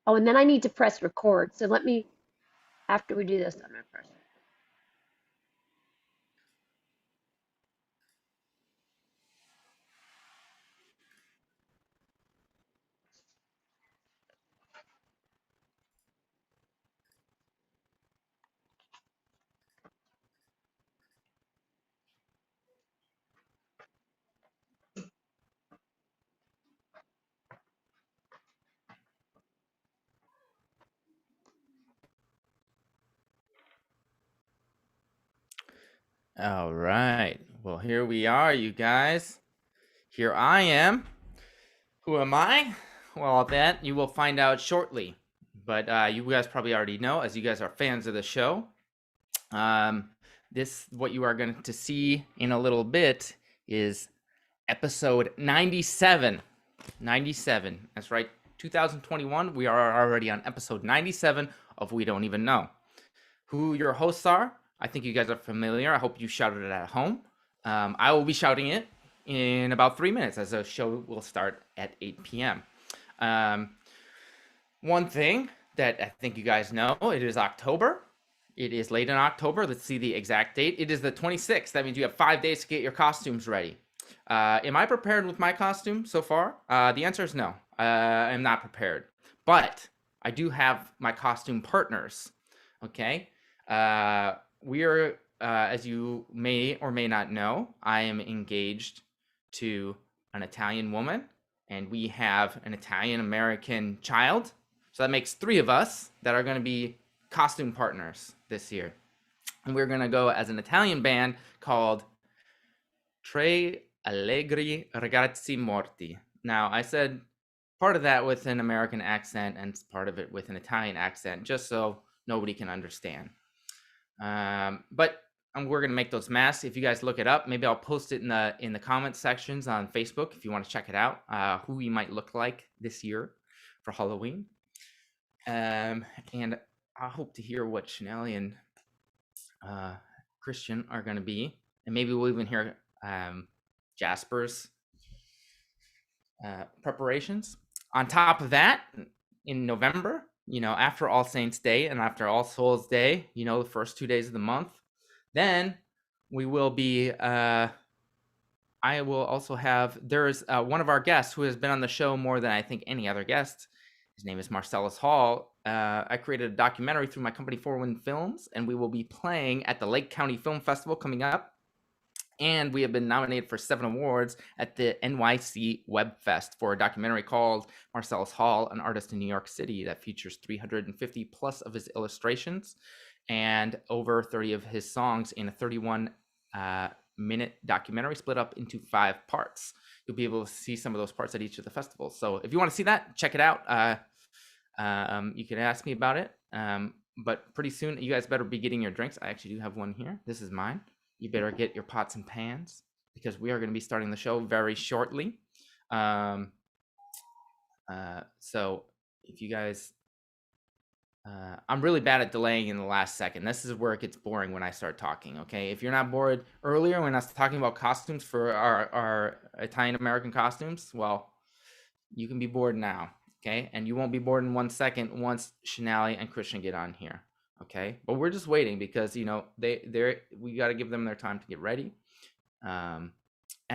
Oh, and then I need to press record. So let me, after we do this, I'm gonna press. All right. Well, here we are, you guys. Here I am. Who am I? Well, that you will find out shortly. But you guys probably already know, as you guys are fans of the show. This, what you are going to see in a little bit, is episode 97. 97. That's right. 2021. We are already on episode 97 of We Don't Even Know. Who your hosts are, I think you guys are familiar. I hope you shouted it at home. I will be shouting it in about 3 minutes, as the show will start at 8 p.m. One thing that I think you guys know, it is October. It is late in October. Let's see the exact date. It is the 26th. That means you have 5 days to get your costumes ready. Am I prepared with my costume so far? The answer is no. I'm not prepared. But I do have my costume partners. Okay? We are, as you may or may not know, I am engaged to an Italian woman, and we have an Italian-American child. So that makes 3 of us that are going to be costume partners this year. And we're going to go as an Italian band called Tre Allegri Ragazzi Morti. Now, I said part of that with an American accent and part of it with an Italian accent, just so nobody can understand. But we're gonna make those masks. If you guys look it up, maybe I'll post it in the comment sections on Facebook if you want to check it out. Who we might look like this year for Halloween. And I hope to hear what Chanel and Christian are gonna be, and maybe we'll even hear Jasper's preparations. On top of that, in November, after All Saints Day and after All Souls Day, the first 2 days of the month, then we will be, I will also have, there's one of our guests who has been on the show more than I think any other guest. His name is Marcellus Hall. I created a documentary through my company, Four Wind Films, and we will be playing at the Lake County Film Festival coming up. And we have been nominated for 7 awards at the NYC Web Fest for a documentary called Marcellus Hall, an artist in New York City, that features 350 plus of his illustrations and over 30 of his songs in a 31-minute documentary split up into 5 parts. You'll be able to see some of those parts at each of the festivals. So if you want to see that, check it out. You can ask me about it. But pretty soon, you guys better be getting your drinks. I actually do have one here. This is mine. You better get your pots and pans, because we are going to be starting the show very shortly. So if you guys, I'm really bad at delaying in the last second. This is where it gets boring when I start talking. Okay, if you're not bored earlier when I was talking about costumes for our Italian-American costumes, well, you can be bored now. Okay, and you won't be bored in 1 second once Shanali and Christian get on here. Okay, but we're just waiting because we got to give them their time to get ready. And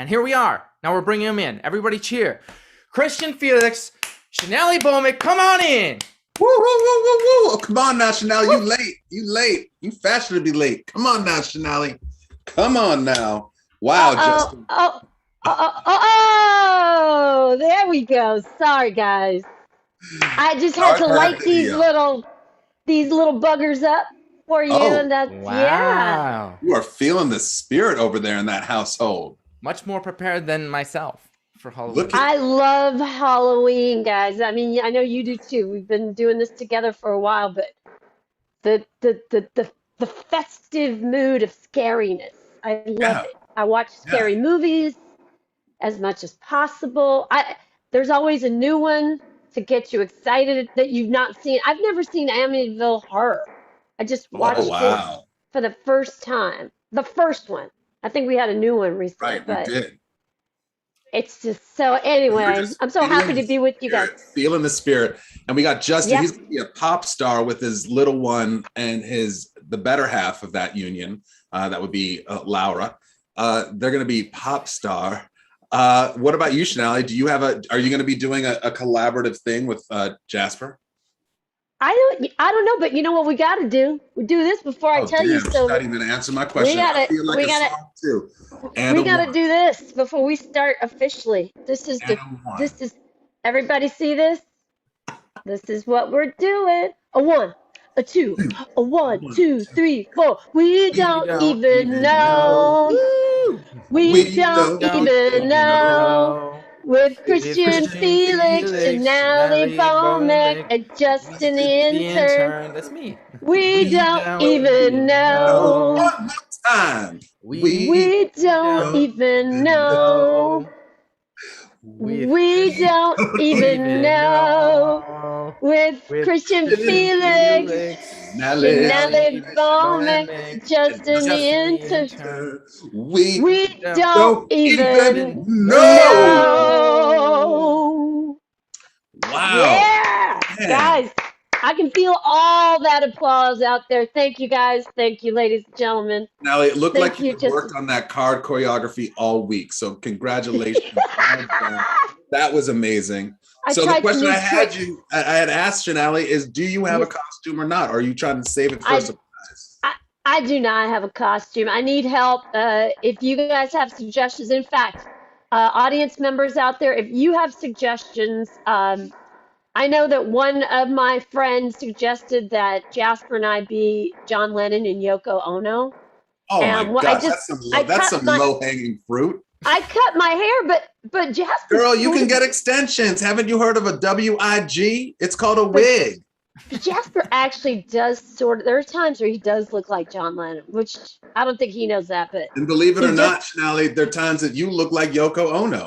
here we are. Now we're bringing them in. Everybody cheer. Christian Felix, Shanali Bomick, come on in. Woo, woo, woo, woo, woo. Oh, come on now, Shanali. You late. You late. You fashionably late. Come on now, Shanali. Come on now. Wow, Justin. Oh, there we go. Sorry, guys. I just had to light these little buggers up for you. Oh, and that's, Wow. yeah. You are feeling the spirit over there in that household. Much more prepared than myself for Halloween. I love Halloween, guys. I mean, I know you do too. We've been doing this together for a while, but the festive mood of scariness, I love it. I watch scary movies as much as possible. There's always a new one to get you excited that you've not seen. I've never seen Amityville Horror. I just watched it for the first time. The first one. I think we had a new one recently. Right, we did. It's just so, We're anyway, just I'm so happy feeling to the be with you guys. spirit, feeling the spirit. And we got Justin. Yep. He's gonna be a pop star with his little one and the better half of that union. That would be Laura. They're gonna be pop star. What about you, Shanali? Are you gonna be doing a collaborative thing with Jasper? I don't know, but you know what we got to do? We do this before I Oh tell you. damn, she's So not even answering my we question. I gotta, feel like we a gotta, song too. And we a gotta one. do this before we start officially. And a one. This is, everybody see this? This is what we're doing. A one, a two, Two. a one, One, two, two. three, four. We We don't don't even even know. know. Woo! We We don't don't Don't even even even know. know. know. With With Christian Christian Felix, Felix, Janelle Nally Bowman, Bowman, and Justin the the intern. intern. That's me. We We don't don't even even No, know. know. one more time. We We We don't don't don't even even know. know. know. With We We Christian don't don't even even even know. know. With With Christian Christian Felix, Felix, Nelly Janelle Nally Bowman, Bowman, and Justin the Justin the intern. intern. we We We don't don't don't even even even know. know. know. Wow. Yeah, Man. guys, I can feel all that applause out there. Thank you, guys. Thank you, ladies and gentlemen. Now it looked Thank like you, you Justin. worked on that card choreography all week. So congratulations. Well done. That was amazing. I So the tried some question new tricks. I had asked Shanali is, do you have a Yes, costume or not? Or are you trying to save it for a I, surprise? I, I do not have a costume. I need help. If you guys have suggestions, in fact, audience members out there, if you have suggestions, I know that one of my friends suggested that Jasper and I be John Lennon and Yoko Ono. Oh my And gosh, I that's cut some my low hanging fruit. I cut my hair, but Jasper Girl, you sort can of get extensions. Haven't you heard of a WIG? It's called a but wig. Jasper actually does sort of, there are times where he does look like John Lennon, which I don't think he knows that, but And believe it he or does. not, Shanali, there are times that you look like Yoko Ono.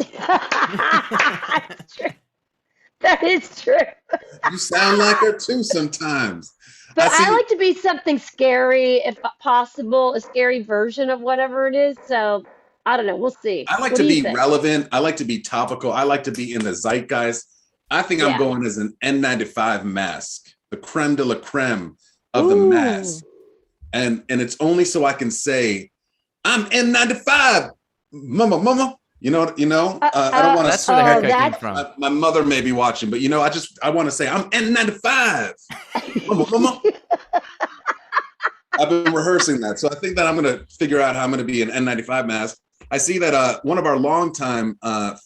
That's true. That is true. You sound like her too sometimes. But I I see. like to be something scary, if possible, a scary version of whatever it is. So I don't know. We'll see. I like What to do you be think? relevant. I like to be topical. I like to be in the zeitgeist. I think I'm Yeah. going as an N95 mask, the creme de la creme of the Ooh. mask. And it's only so I can say, I'm N95, mama. I don't want to That's where the Oh, haircut came that's from. my mother may be watching, but I want to say I'm N95. Mama. I've been rehearsing that. So I think that I'm going to figure out how I'm going to be an N95 mask. I see that one of our longtime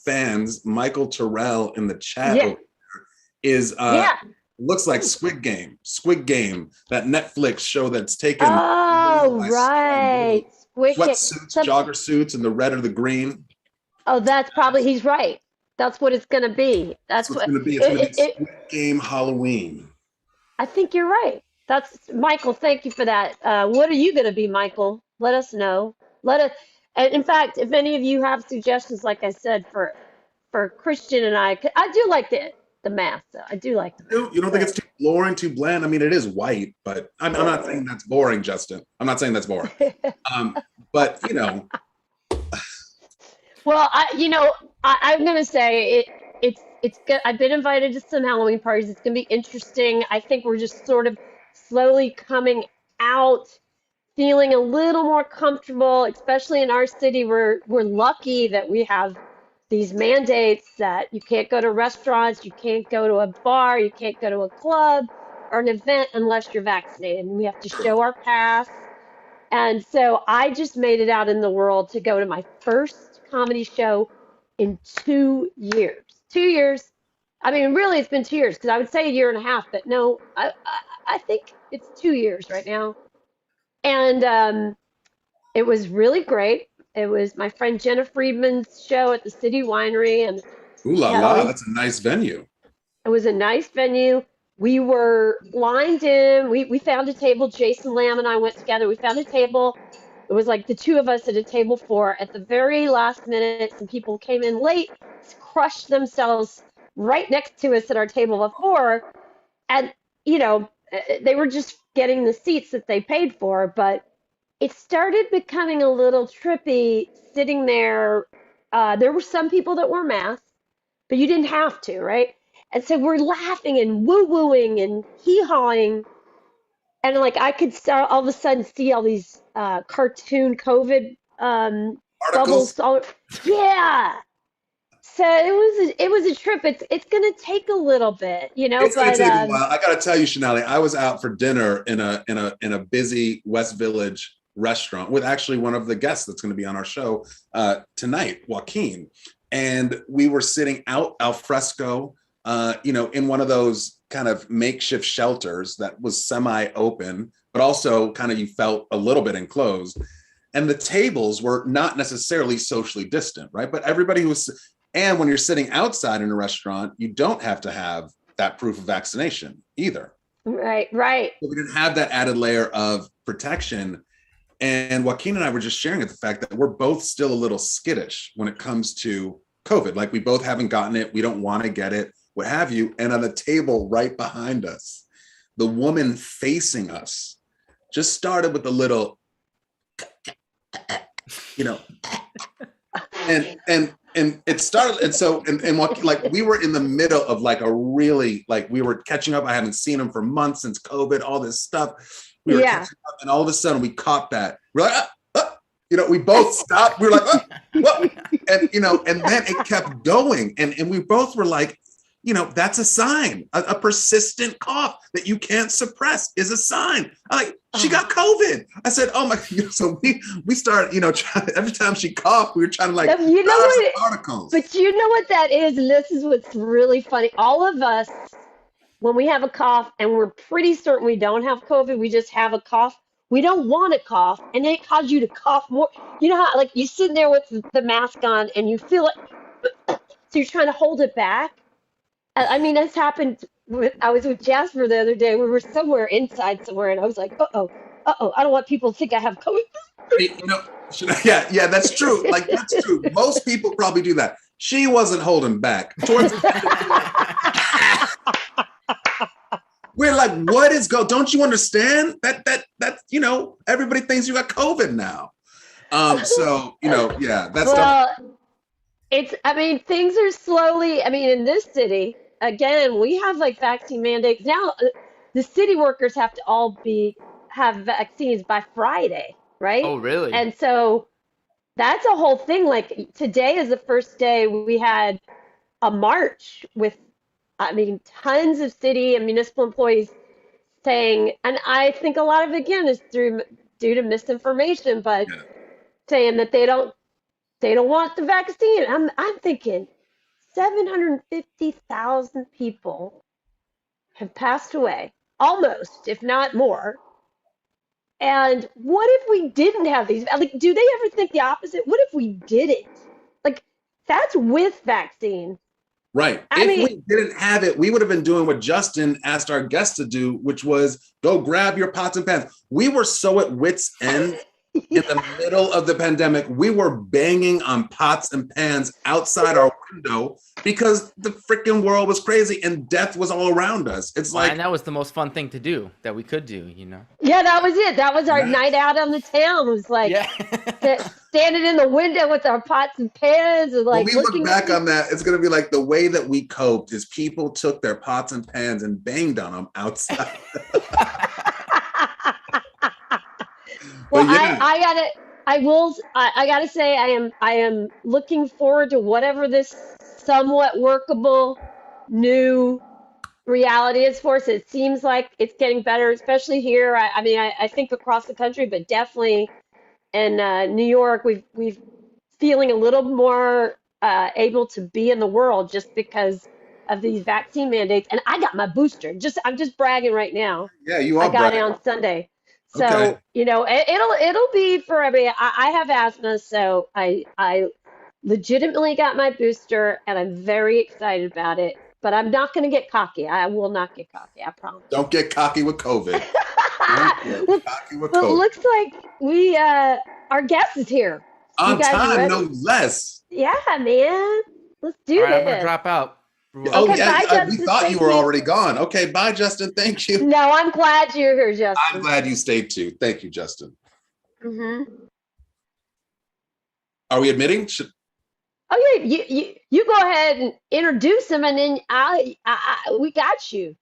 fans, Michael Terrell in the chat yeah, over is yeah. looks like Squid Game. Squid Game, that Netflix show that's taken Oh, by storm. right. Wicked. Sweatsuits, Some, jogger suits, and the red or the green. oh, that's probably, he's right. That's what it's going to be. That's That's what's what going to be. It's going to be it, Squid Game Halloween. I think you're right. That's Michael. Thank you for that. What are you going to be, Michael? Let us know. Let us. And in fact, if any of you have suggestions, like I said, for Christian and I, 'cause I do like the math. Though. I do like the math. You don't think it's So too boring, too bland? I mean, it is white, but I'm not saying that's boring, Justin. I'm not saying that's boring. But well, I'm going to say it's good. I've been invited to some Halloween parties. It's going to be interesting. I think we're just sort of slowly coming out, feeling a little more comfortable, especially in our city. We're lucky that we have these mandates that you can't go to restaurants, you can't go to a bar, you can't go to a club or an event unless you're vaccinated. And we have to show our pass. And so I just made it out in the world to go to my first comedy show in 2 years. 2 years. I mean, really, it's been 2 years because I would say a year and a half, but no, I think it's 2 years right now. And it was really great. It was my friend Jenna Friedman's show at the City Winery, and ooh she la had all la, these. that's a nice venue. It was a nice venue. We were lined in. We found a table. Jason Lamb and I went together. We found a table. It was like the two of us at a table four. At the very last minute, some people came in late, crushed themselves right next to us at our table of four, and they were just getting the seats that they paid for, but it started becoming a little trippy sitting there there were some people that wore masks, but you didn't have to, right? And so we're laughing and woo-wooing and hee-hawing. And like I could start all of a sudden see all these cartoon COVID Articles. bubbles. Yeah. So it was a trip. It's gonna take a little bit, It's going to but take a while. I got to tell you, Shanali, I was out for dinner in a busy West Village restaurant with actually one of the guests that's going to be on our show tonight, Joaquín, and we were sitting out al fresco, in one of those kind of makeshift shelters that was semi-open, but also kind of you felt a little bit enclosed. And the tables were not necessarily socially distant, right? But everybody was, and when you're sitting outside in a restaurant, you don't have to have that proof of vaccination either. right, right. So we didn't have that added layer of protection. And Joaquin and I were just sharing the fact that we're both still a little skittish when it comes to COVID. Like we both haven't gotten it. We don't want to get it, what have you. And on the table right behind us, the woman facing us just started with a little, and it started, and like we were in the middle of like a really, like we were catching up. I haven't seen him for months since COVID, all this stuff. We were catching up, and all of a sudden we caught that. We're like, we both stopped. We were like, and then it kept going, and we both were like, that's a sign. A persistent cough that you can't suppress is a sign. I'm like, she got COVID. I said, oh my, so we started, every time she coughed, we were trying to like, articles. But you know what that is, and this is what's really funny. All of us, when we have a cough and we're pretty certain we don't have COVID, we just have a cough. We don't want to cough, and then it causes you to cough more. You know how, like, you're sitting there with the mask on and you feel it, so you're trying to hold it back. I mean, that's happened. I was with Jasper the other day. We were somewhere inside somewhere, and I was like, uh-oh. I don't want people to think I have COVID. Yeah, that's true. Like, that's true. Most people probably do that. She wasn't holding back. We're like, what is don't you understand? That everybody thinks you got COVID now. Yeah, that's things are slowly, in this city, again, we have like vaccine mandates. Now the city workers have to all have vaccines by Friday, right? Oh, really? And so that's a whole thing. Like today is the first day we had a march with, tons of city and municipal employees saying, and I think a lot of it, again, is due to misinformation, but saying that they don't want the vaccine. I'm thinking 750,000 people have passed away, almost, if not more. And what if we didn't have these? Like, do they ever think the opposite? What if we didn't? Like, that's with vaccine. Right. If we didn't have it, we would have been doing what Justin asked our guests to do, which was go grab your pots and pans. We were so at wit's end in the middle of the pandemic. We were banging on pots and pans outside our window because the freaking world was crazy and death was all around us. It's like, and that was the most fun thing to do that we could do, Yeah, that was it. That was our night out on the town. It was like standing in the window with our pots and pans and like. When we look back on that, it's going to be like the way that we coped is people took their pots and pans and banged on them outside. Well, I gotta say, I am looking forward to whatever this somewhat workable new reality is for us. It seems like it's getting better, especially here. I think across the country, but definitely in New York, we've feeling a little more able to be in the world just because of these vaccine mandates. And I got my booster. I'm just bragging right now. Yeah, you are. I got it on Sunday. So, okay. It'll be for every, I have asthma, so I legitimately got my booster and I'm very excited about it, but I'm not going to get cocky. I will not get cocky. I promise. Don't get cocky with COVID. Well, it looks like our guest is here. On time, no less. Yeah, man. Let's do this. I'm going to drop out. Oh, okay, yeah, we thought you were already gone. Okay, bye, Justin. Thank you. No, I'm glad you're here, Justin. I'm glad you stayed too. Thank you, Justin. Mm-hmm. Are we admitting? Oh yeah, you go ahead and introduce him, and then we got you.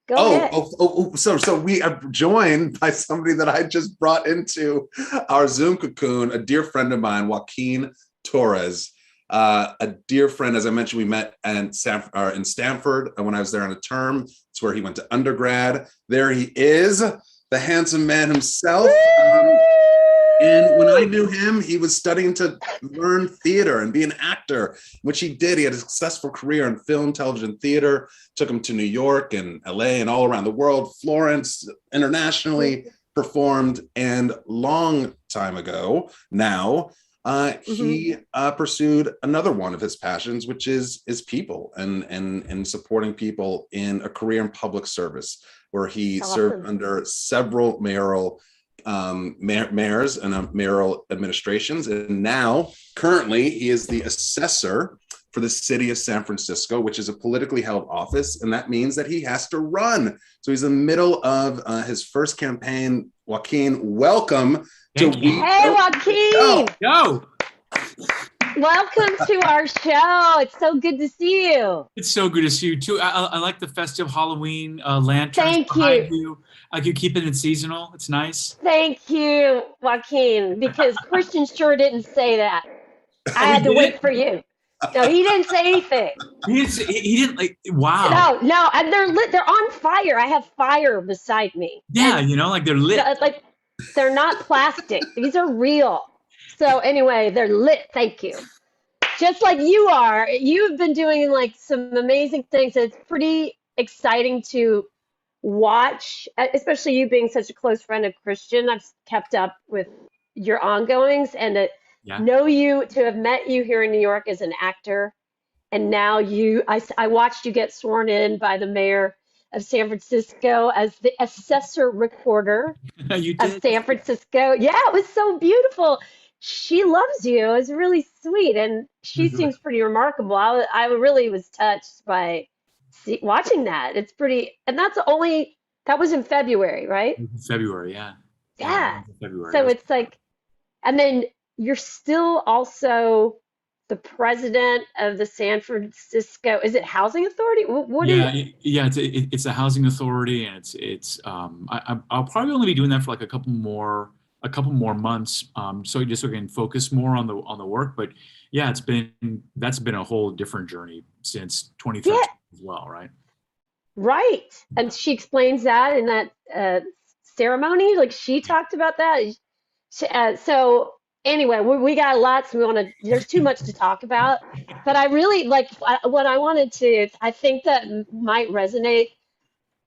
Go ahead. So we are joined by somebody that I just brought into our Zoom cocoon, a dear friend of mine, Joaquín Torres. A dear friend, as I mentioned, we met in Stanford when I was there on a term. It's where he went to undergrad. There he is, the handsome man himself. And when I knew him, he was studying to learn theater and be an actor, which he did. He had a successful career in film, television, theater, took him to New York and LA and all around the world, Florence, internationally performed. And long time ago now, he pursued another one of his passions, which is people and supporting people in a career in public service, where he served under several mayoral mayors and mayoral administrations. And now, currently, he is the assessor for the city of San Francisco, which is a politically held office. And that means that he has to run. So he's in the middle of his first campaign. Joaquín, welcome to Hey, Joaquín. Yo. Welcome to our show. It's so good to see you. It's so good to see you too. I like the festive Halloween lanterns Thank behind you. Like you keep it seasonal. It's nice. Thank you, Joaquín, because Christian sure didn't say that. I had to wait for you. No, he didn't say anything. He didn't like. Wow. No, and they're lit. They're on fire. I have fire beside me. Yeah, and, like they're lit. Like they're not plastic. These are real. So anyway, they're lit. Thank you. Just like you are. You've been doing like some amazing things. It's pretty exciting to watch, especially you being such a close friend of Christian. I've kept up with your ongoings and to have met you here in New York as an actor. And now I watched you get sworn in by the mayor of San Francisco as the assessor recorder of San Francisco. Yeah, it was so beautiful. She loves you. It was really sweet. And she seems pretty remarkable. I really was touched by watching that. It's pretty, and that was in February, right? February, yeah. Yeah. February. So it's like, and then you're still also the president of the San Francisco, is it Housing Authority? What is it? Yeah, it's a housing authority, and I'll probably only be doing that for like a couple more months, so we can focus more on the work. But yeah, that's been a whole different journey since 2013 as well, right? Right, and she explains that in that ceremony. Like she talked about that. So anyway, we got lots. There's too much to talk about, but I really like what I wanted to. I think that might resonate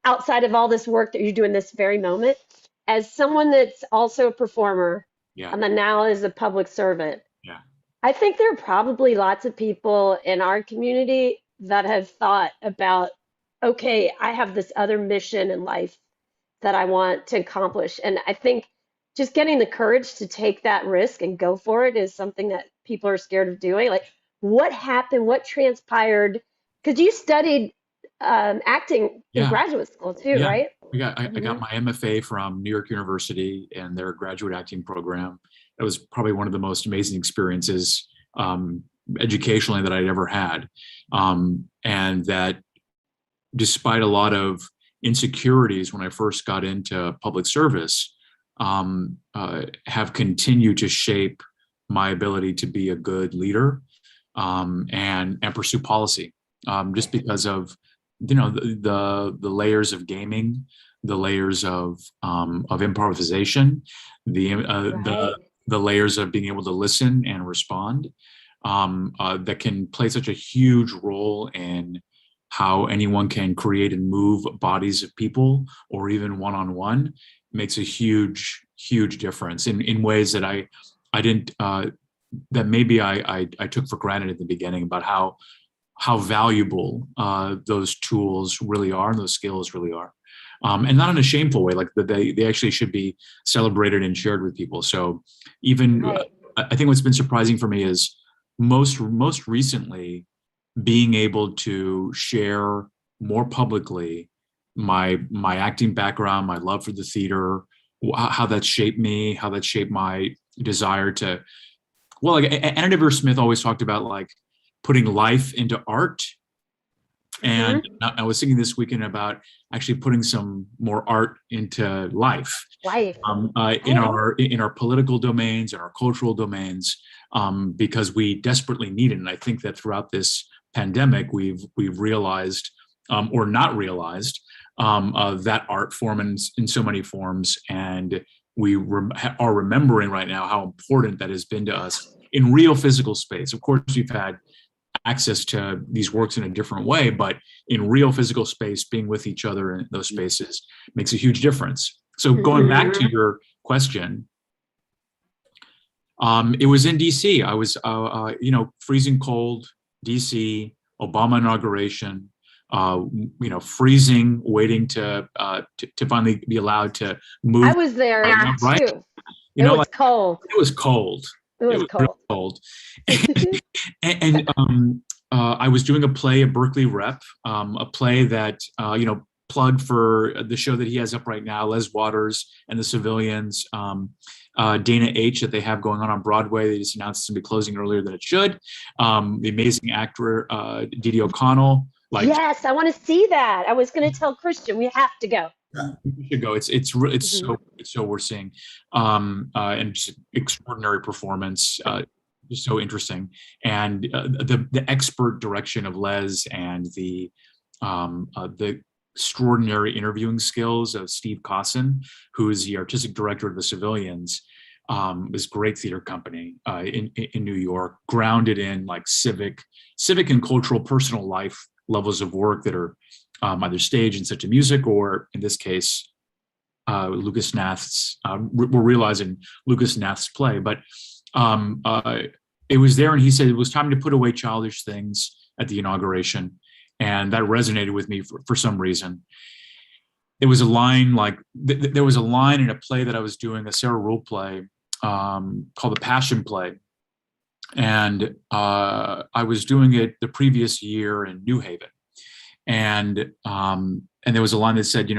outside of all this work that you're doing this very moment. As someone that's also a performer, and then now is a public servant, I think there are probably lots of people in our community that have thought about, okay, I have this other mission in life that I want to accomplish. And I think just getting the courage to take that risk and go for it is something that people are scared of doing. Like, what happened? What transpired? Because you studied acting in graduate school too, right? I got my MFA from New York University and their graduate acting program. That was probably one of the most amazing experiences educationally that I'd ever had. And that despite a lot of insecurities when I first got into public service, have continued to shape my ability to be a good leader and pursue policy, just because of the layers of gaming, the layers of improvisation, the layers of being able to listen and respond, that can play such a huge role in how anyone can create and move bodies of people, or even one-on-one, makes a huge difference in ways that I didn't that maybe I took for granted at the beginning, about how valuable those tools really are, and those skills really are, and not in a shameful way. Like that they actually should be celebrated and shared with people. So even I think what's been surprising for me is most recently being able to share more publicly my acting background, my love for the theater, how that shaped me, how that shaped my desire to Well, like Anna Deavere Smith always talked about like putting life into art. And I was thinking this weekend about actually putting some more art into life, Life. in our political domains, in our cultural domains, because we desperately need it. And I think that throughout this pandemic, we've realized, or not realized, that art form in so many forms, and we are remembering right now how important that has been to us in real physical space. Of course, we've had access to these works in a different way, but in real physical space, being with each other in those spaces makes a huge difference. So going back to your question, it was in DC. I was, freezing cold, DC, Obama inauguration, freezing, waiting to finally be allowed to move. I was there right? too. It was cold. It was cold. It was cold. Real cold. And I was doing a play at Berkeley Rep, a play that, plugged for the show that he has up right now, Les Waters and the Civilians, Dana H. that they have going on Broadway. They just announced it's going to be closing earlier than it should. The amazing actor, Didi O'Connell. Yes, I want to see that. I was going to tell Christian, we have to go. You should go. It's so we're seeing, and just extraordinary performance, just so interesting, and the expert direction of Les and the extraordinary interviewing skills of Steve Cosson, who is the artistic director of the Civilians, this great theater company in New York, grounded in like civic and cultural personal life levels of work that are either stage and set to music, or in this case, Lucas Nath's, we're realizing Lucas Nath's play, but it was there, and he said it was time to put away childish things at the inauguration, and that resonated with me for some reason. There was a line there was a line in a play that I was doing, a Sarah Rule play called The Passion Play, and I was doing it the previous year in New Haven. And there was a line that said,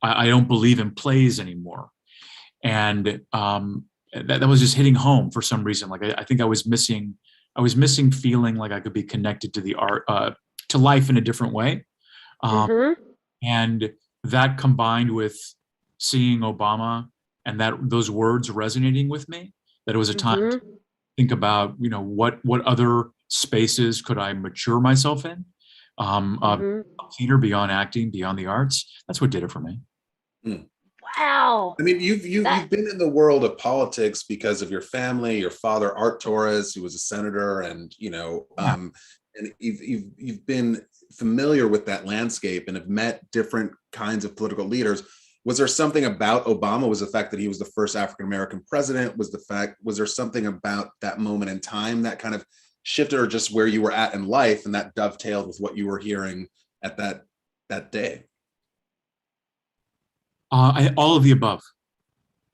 I don't believe in plays anymore. And that was just hitting home for some reason. Like I think I was missing feeling like I could be connected to the art, to life in a different way. And that combined with seeing Obama and those words resonating with me, that it was a time to think about, what other spaces could I mature myself in? Theater, beyond acting, beyond the arts. That's what did it for me. Wow. I mean, you've been in the world of politics because of your family, your father, Art Torres, who was a senator, and and you've been familiar with that landscape and have met different kinds of political leaders. Was there something about Obama? Was the fact that he was the first African-American president? Was there something about that moment in time that kind of shifted, or just where you were at in life and that dovetailed with what you were hearing at that day? All of the above.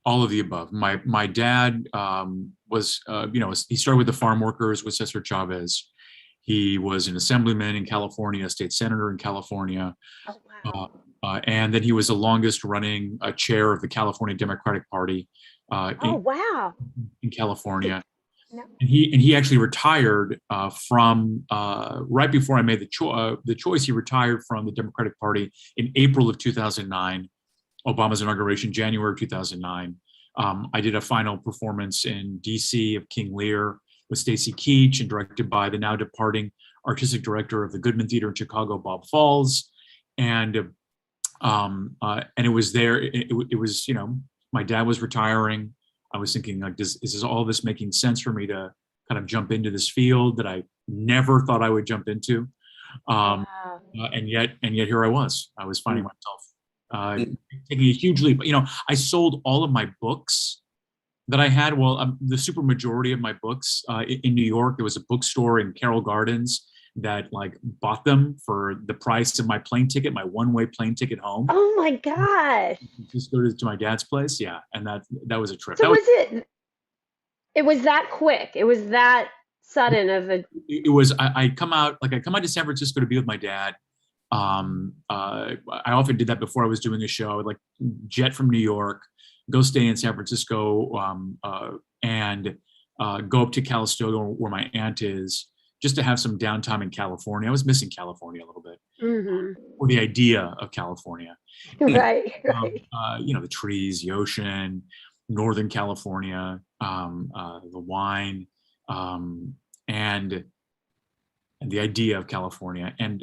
All of the above. My dad was, he started with the farm workers with Cesar Chavez. He was an assemblyman in California, a state senator in California. Oh, wow. And then he was the longest running chair of the California Democratic Party in California. No. And he actually retired from right before I made the choice. He retired from the Democratic Party in April of 2009, Obama's inauguration, January of 2009. I did a final performance in DC of King Lear with Stacy Keach, and directed by the now departing artistic director of the Goodman Theater in Chicago, Bob Falls. And it was there. It was, my dad was retiring. I was thinking, like, is all this making sense for me to kind of jump into this field that I never thought I would jump into? And yet here I was finding myself taking a huge leap. I sold all of my books that I had. Well, the super majority of my books in New York, there was a bookstore in Carroll Gardens that bought them for the price of my plane ticket, my one-way plane ticket home. Oh my gosh. Just go to my dad's place. Yeah. And that was a trip. So it was that quick. It was that sudden of a. It was, I come out to San Francisco to be with my dad. I often did that before I was doing a show. I would jet from New York, go stay in San Francisco, and go up to Calistoga where my aunt is, just to have some downtime in California. I was missing California a little bit, or the idea of California. Right, right. The trees, the ocean, Northern California, the wine, and the idea of California. I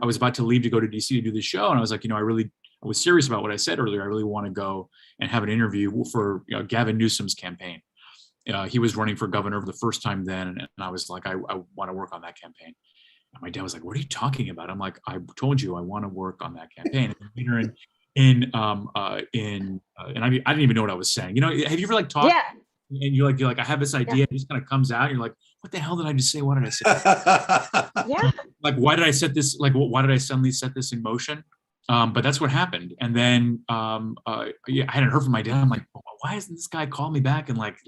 was about to leave to go to DC to do the show, and I was like, I was serious about what I said earlier. I really want to go and have an interview for Gavin Newsom's campaign. He was running for governor for the first time then, and I was like, I want to work on that campaign. And my dad was like, "What are you talking about?" I'm like, "I told you I want to work on that campaign." And later and I didn't even know what I was saying. Have you ever like talked? Yeah. And you're like, I have this idea. It just kind of comes out. You're like, what the hell did I just say? What did I say? Yeah. Like, why did I set this? Like, why did I suddenly set this in motion? But that's what happened. And then, I hadn't heard from my dad. I'm like, why isn't this guy calling me back and like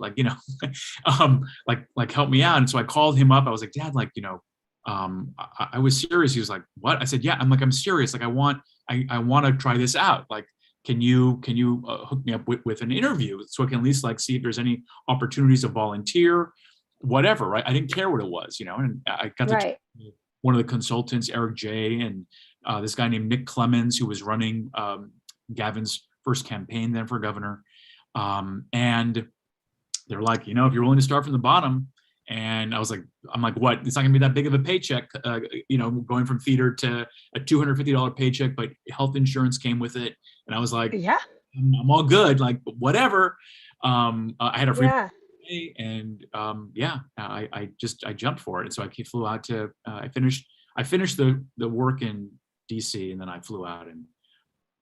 help me out? And so I called him up. I was like, Dad, I was serious. He was like, what? I said, yeah. I'm serious. Like, I want to try this out. Like, can you hook me up with an interview so I can at least see if there's any opportunities to volunteer, whatever, right? I didn't care what it was, and I got to talk to one of the consultants, Eric J, and this guy named Nick Clemens, who was running Gavin's first campaign then for governor. And they're like, if you're willing to start from the bottom. And I'm like, what? It's not gonna be that big of a paycheck, going from theater to a $250 paycheck, but health insurance came with it. And I was like, yeah, I'm all good, whatever. I had a free pay, and I jumped for it. And so I flew out to, I finished the work in DC, and then I flew out and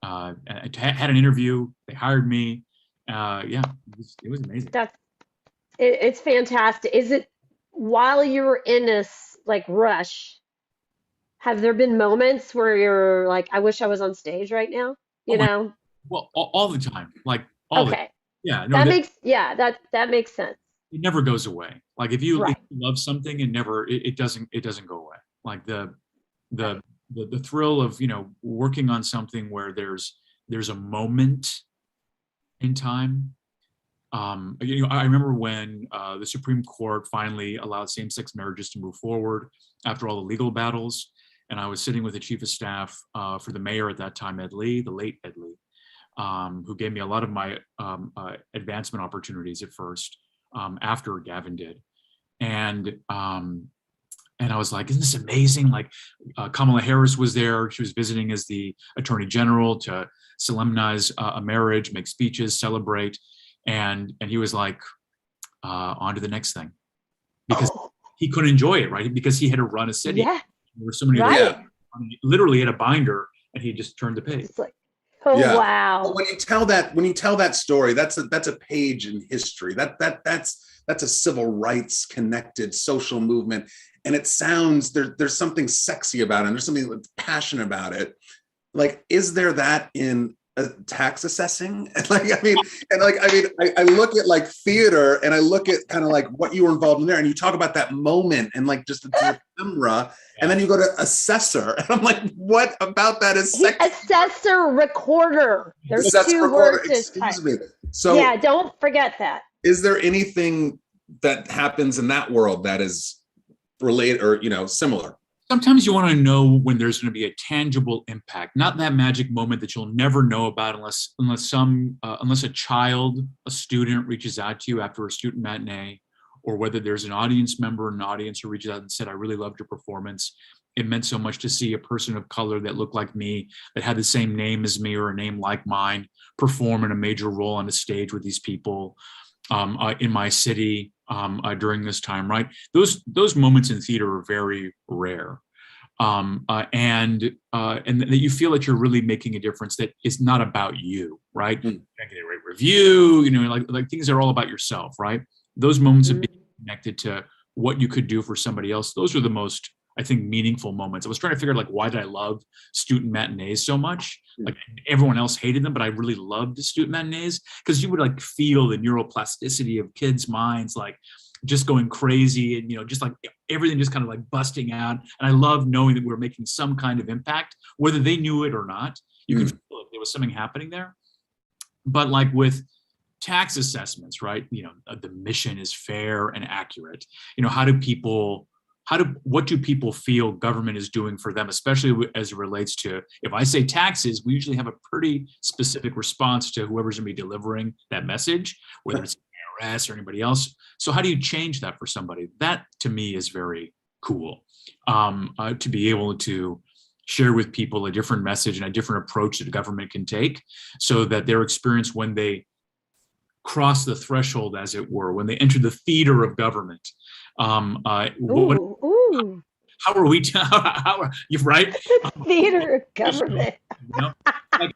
I had an interview. They hired me. It was amazing. It's fantastic. Is it while you were in this rush? Have there been moments where you're like, I wish I was on stage right now? Well, all the time, okay. Yeah, no, that makes sense. It never goes away. If you love something, it doesn't go away. Like the thrill of working on something where there's a moment in time. I remember when the Supreme Court finally allowed same-sex marriages to move forward after all the legal battles, and I was sitting with the chief of staff for the mayor at that time, Ed Lee, the late Ed Lee, who gave me a lot of my advancement opportunities at first, after Gavin did, and I was like, isn't this amazing? Kamala Harris was there. She was visiting as the Attorney General to solemnize a marriage, make speeches, celebrate. And he was like, on to the next thing, because he couldn't enjoy it, right? Because he had to run a city. Yeah. There were so many, literally had a binder, and he just turned the page. It's like, wow. Well, when you tell that story, that's a page in history. That's a civil rights connected social movement. And it sounds, there's something sexy about it. And there's something passionate about it. Is there that in tax assessing? I look at theater, and I look at kind of what you were involved in there, and you talk about that moment and just the camera, and then you go to assessor, and I'm like, what about that is sexy? Assessor recorder. There's two words. Excuse me. So yeah, don't forget that. Is there anything that happens in that world that is related or similar? Sometimes you want to know when there's going to be a tangible impact, not that magic moment that you'll never know about unless a child, a student reaches out to you after a student matinee, or whether there's an audience member in an audience who reaches out and said, I really loved your performance. It meant so much to see a person of color that looked like me, that had the same name as me or a name like mine, perform in a major role on a stage with these people in my city during this time, right? Those moments in theater are very rare. And that you feel that you're really making a difference that is not about you, right? Get a great review, things are all about yourself, right? Those moments of being connected to what you could do for somebody else, those are the most, I think, meaningful moments. I was trying to figure out why did I love student matinees so much? Everyone else hated them, but I really loved student matinees because you would feel the neuroplasticity of kids' minds, just going crazy, and just everything just kind of busting out. And I love knowing that we were making some kind of impact, whether they knew it or not. You could feel if there was something happening there. But with tax assessments, right? The mission is fair and accurate. What do people feel government is doing for them, especially as it relates to, if I say taxes, we usually have a pretty specific response to whoever's going to be delivering that message, whether it's IRS or anybody else. So how do you change that for somebody? That to me is very cool, to be able to share with people a different message and a different approach that the government can take, so that their experience when they cross the threshold, as it were, when they enter the theater of government, Ooh. how are we? You're right. Theater of government. Like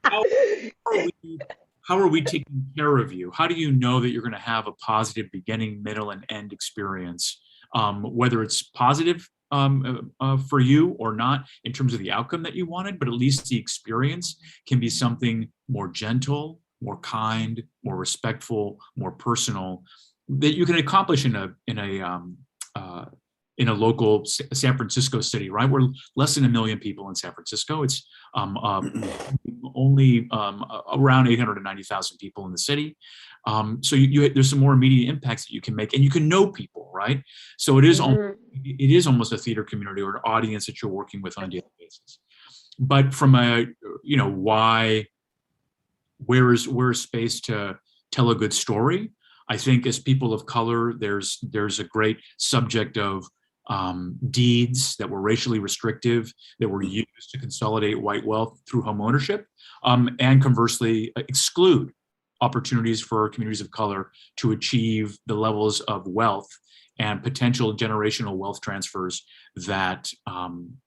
how are we taking care of you? How do you know that you're going to have a positive beginning, middle, and end experience, whether it's positive for you or not in terms of the outcome that you wanted, but at least the experience can be something more gentle, more kind, more respectful, more personal, that you can accomplish in a local San Francisco city, right? We're less than 1 million people in San Francisco. It's only around 890,000 people in the city. So there's some more immediate impacts that you can make, and you can know people, right? So it is almost a theater community or an audience that you're working with on a daily basis. But from where's space to tell a good story? I think as people of color, there's a great subject of deeds that were racially restrictive, that were used to consolidate white wealth through home ownership, and conversely exclude opportunities for communities of color to achieve the levels of wealth and potential generational wealth transfers that home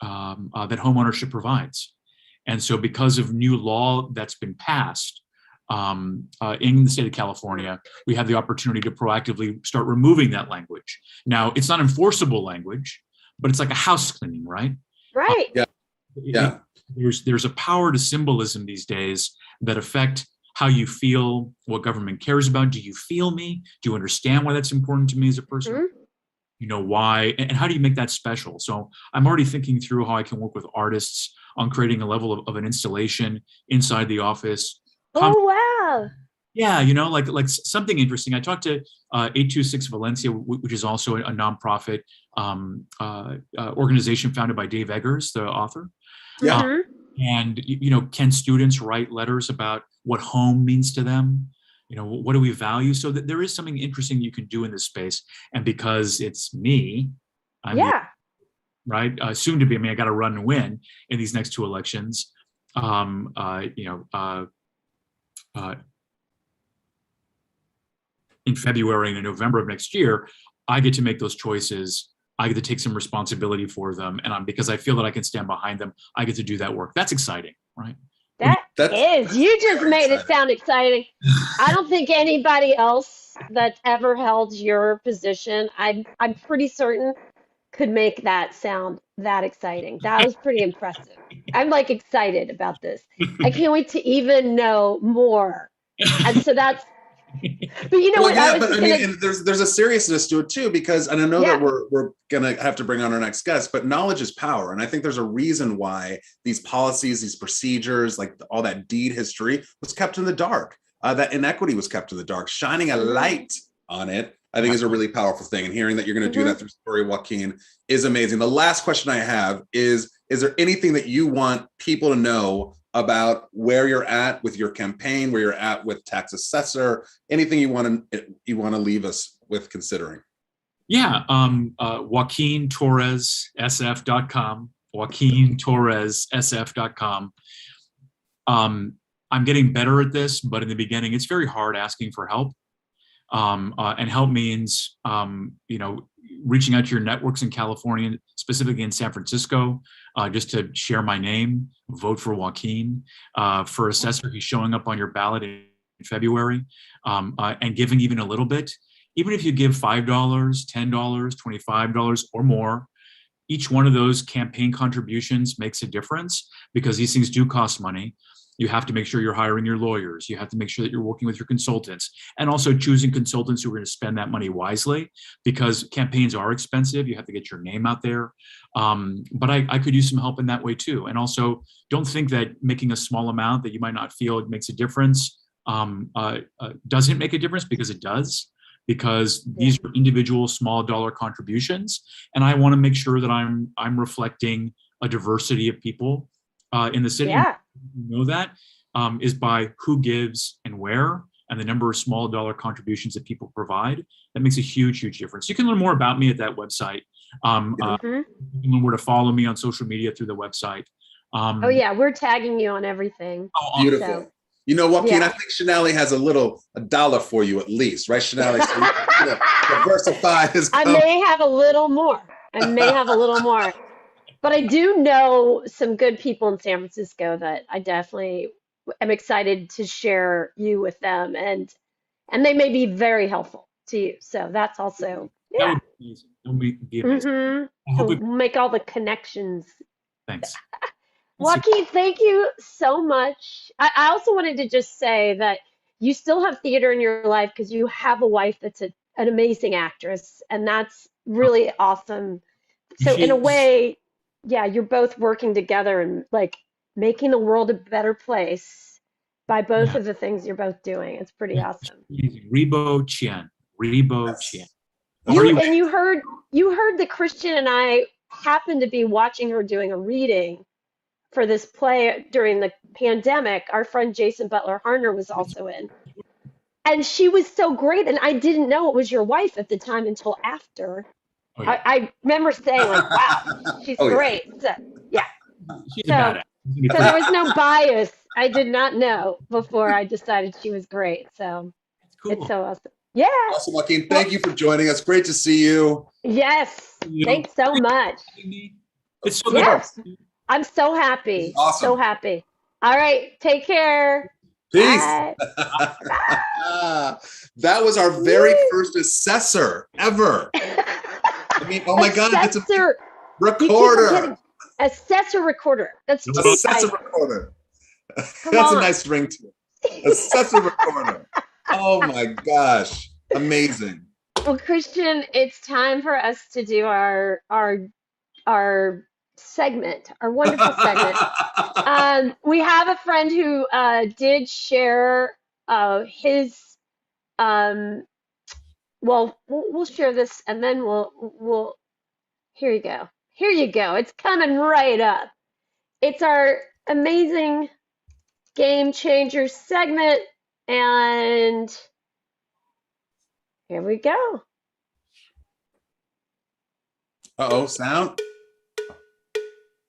ownership provides. And so because of new law that's been passed in the state of California, we have the opportunity to proactively start removing that language. Now, it's not enforceable language, but it's like a house cleaning, right? Right. Yeah. There's a power to symbolism these days that affect how you feel, what government cares about. Do you feel me? Do you understand why that's important to me as a person? Mm-hmm. You know why, and how do you make that special? So I'm already thinking through how I can work with artists on creating a level of an installation inside the office. Oh, wow. Yeah, like something interesting. I talked to 826 Valencia, which is also a nonprofit organization founded by Dave Eggers, the author. Yeah. And can students write letters about what home means to them? What do we value? So that there is something interesting you can do in this space. And because it's me, right, soon to be. I got to run and win in these next 2 elections. In February and in November of next year, I get to make those choices. I get to take some responsibility for them, and because I feel that I can stand behind them, I get to do that work. That's exciting, right? You just made it sound exciting. I don't think anybody else that's ever held your position, I'm pretty certain, could make that sound that exciting. That was pretty impressive. I'm like excited about this. I can't wait to even know more. And so that's, but you know what? Yeah, but I mean, and there's a seriousness to it too, because, and I know that we're gonna have to bring on our next guest, but knowledge is power, and I think there's a reason why these policies, these procedures, like all that deed history, was kept in the dark. That inequity was kept in the dark. Shining a light on it, I think, is a really powerful thing. And hearing that you're going to do that through story, Joaquín, is amazing. The last question I have is there anything that you want people to know about where you're at with your campaign, where you're at with tax assessor, anything you want to leave us with considering? Yeah, Joaquín Torres SF.com, Joaquín Torres SF.com. I'm getting better at this, but in the beginning, it's very hard asking for help. And help means, reaching out to your networks in California, specifically in San Francisco, just to share my name, vote for Joaquín. For assessor, he's showing up on your ballot in February, and giving even a little bit. Even if you give $5, $10, $25 or more, each one of those campaign contributions makes a difference, because these things do cost money. You have to make sure you're hiring your lawyers. You have to make sure that you're working with your consultants, and also choosing consultants who are going to spend that money wisely, because campaigns are expensive. You have to get your name out there. But I could use some help in that way too. And also, don't think that making a small amount that you might not feel makes a difference Does it make a difference? Because it does, because these are individual small dollar contributions, and I want to make sure that I'm reflecting a diversity of people in the city. Yeah. You know that is by who gives and where, and the number of small dollar contributions that people provide. That makes a huge difference. You can learn more about me at that website. You can learn where to follow me on social media through the website. Oh yeah, we're tagging you on everything. Beautiful. So, you know, Joaquin, yeah. I think Shanali has a dollar for you at least, right, Shanali? So diversify his. I may have a little more. But I do know some good people in San Francisco that I definitely am excited to share you with them, and they may be very helpful to you. So that's also, That yeah. would be amazing. That would be amazing. I So hope it, make all the connections. thanks. Joaquin, thank you so much. I also wanted to just say that you still have theater in your life because you have a wife that's an amazing actress, and that's really awesome. So in a She's way, yeah, you're both working together and like making the world a better place by both yeah, of the things you're both doing. It's pretty awesome. amazing. Rebo Chien. Chien. You heard that Christian and I happened to be watching her doing a reading for this play during the pandemic. Our friend Jason Butler Harner was also in. And she was so great. And I didn't know it was your wife at the time until after. Oh, yeah. I remember saying, like, wow, she's Oh, yeah. great. So, yeah. She's a So, badass. so there was no bias. I did not know before I decided she was great. So That's cool. it's so awesome. Yeah. Awesome, Joaquin. Thank you for joining us. Great to see you. Yes. Thanks so much. It's so Yes. good. I'm so happy. Awesome. So happy. All right. Take care. Peace. Bye. That was our very first assessor ever. I mean, oh my God, it's a Assessor. You keep recorder. forgetting. Assessor recorder. That's Assessor recorder. Come That's a on. nice ring to it. Assessor recorder. Oh my gosh. Amazing. Well, Christian, it's time for us to do our segment, our wonderful segment. We have a friend who did share his well, we'll share this and then we'll here you go. Here you go. It's coming right up. It's our amazing game changer segment, and here we go. Uh-oh, sound.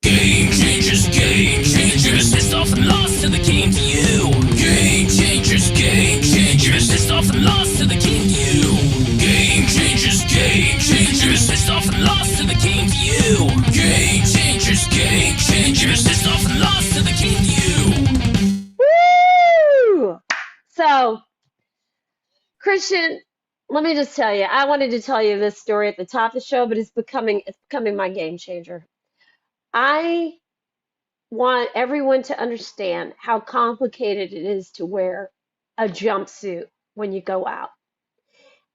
Game changers, it's often lost to the game to you. Game changers, it's often lost to the game to you. Game changers, it's often lost to the game to you. Game changers, it's often lost to the game to you. Woo! So, Christian, let me just tell you, I wanted to tell you this story at the top of the show, but it's becoming my game changer. I want everyone to understand how complicated it is to wear a jumpsuit when you go out.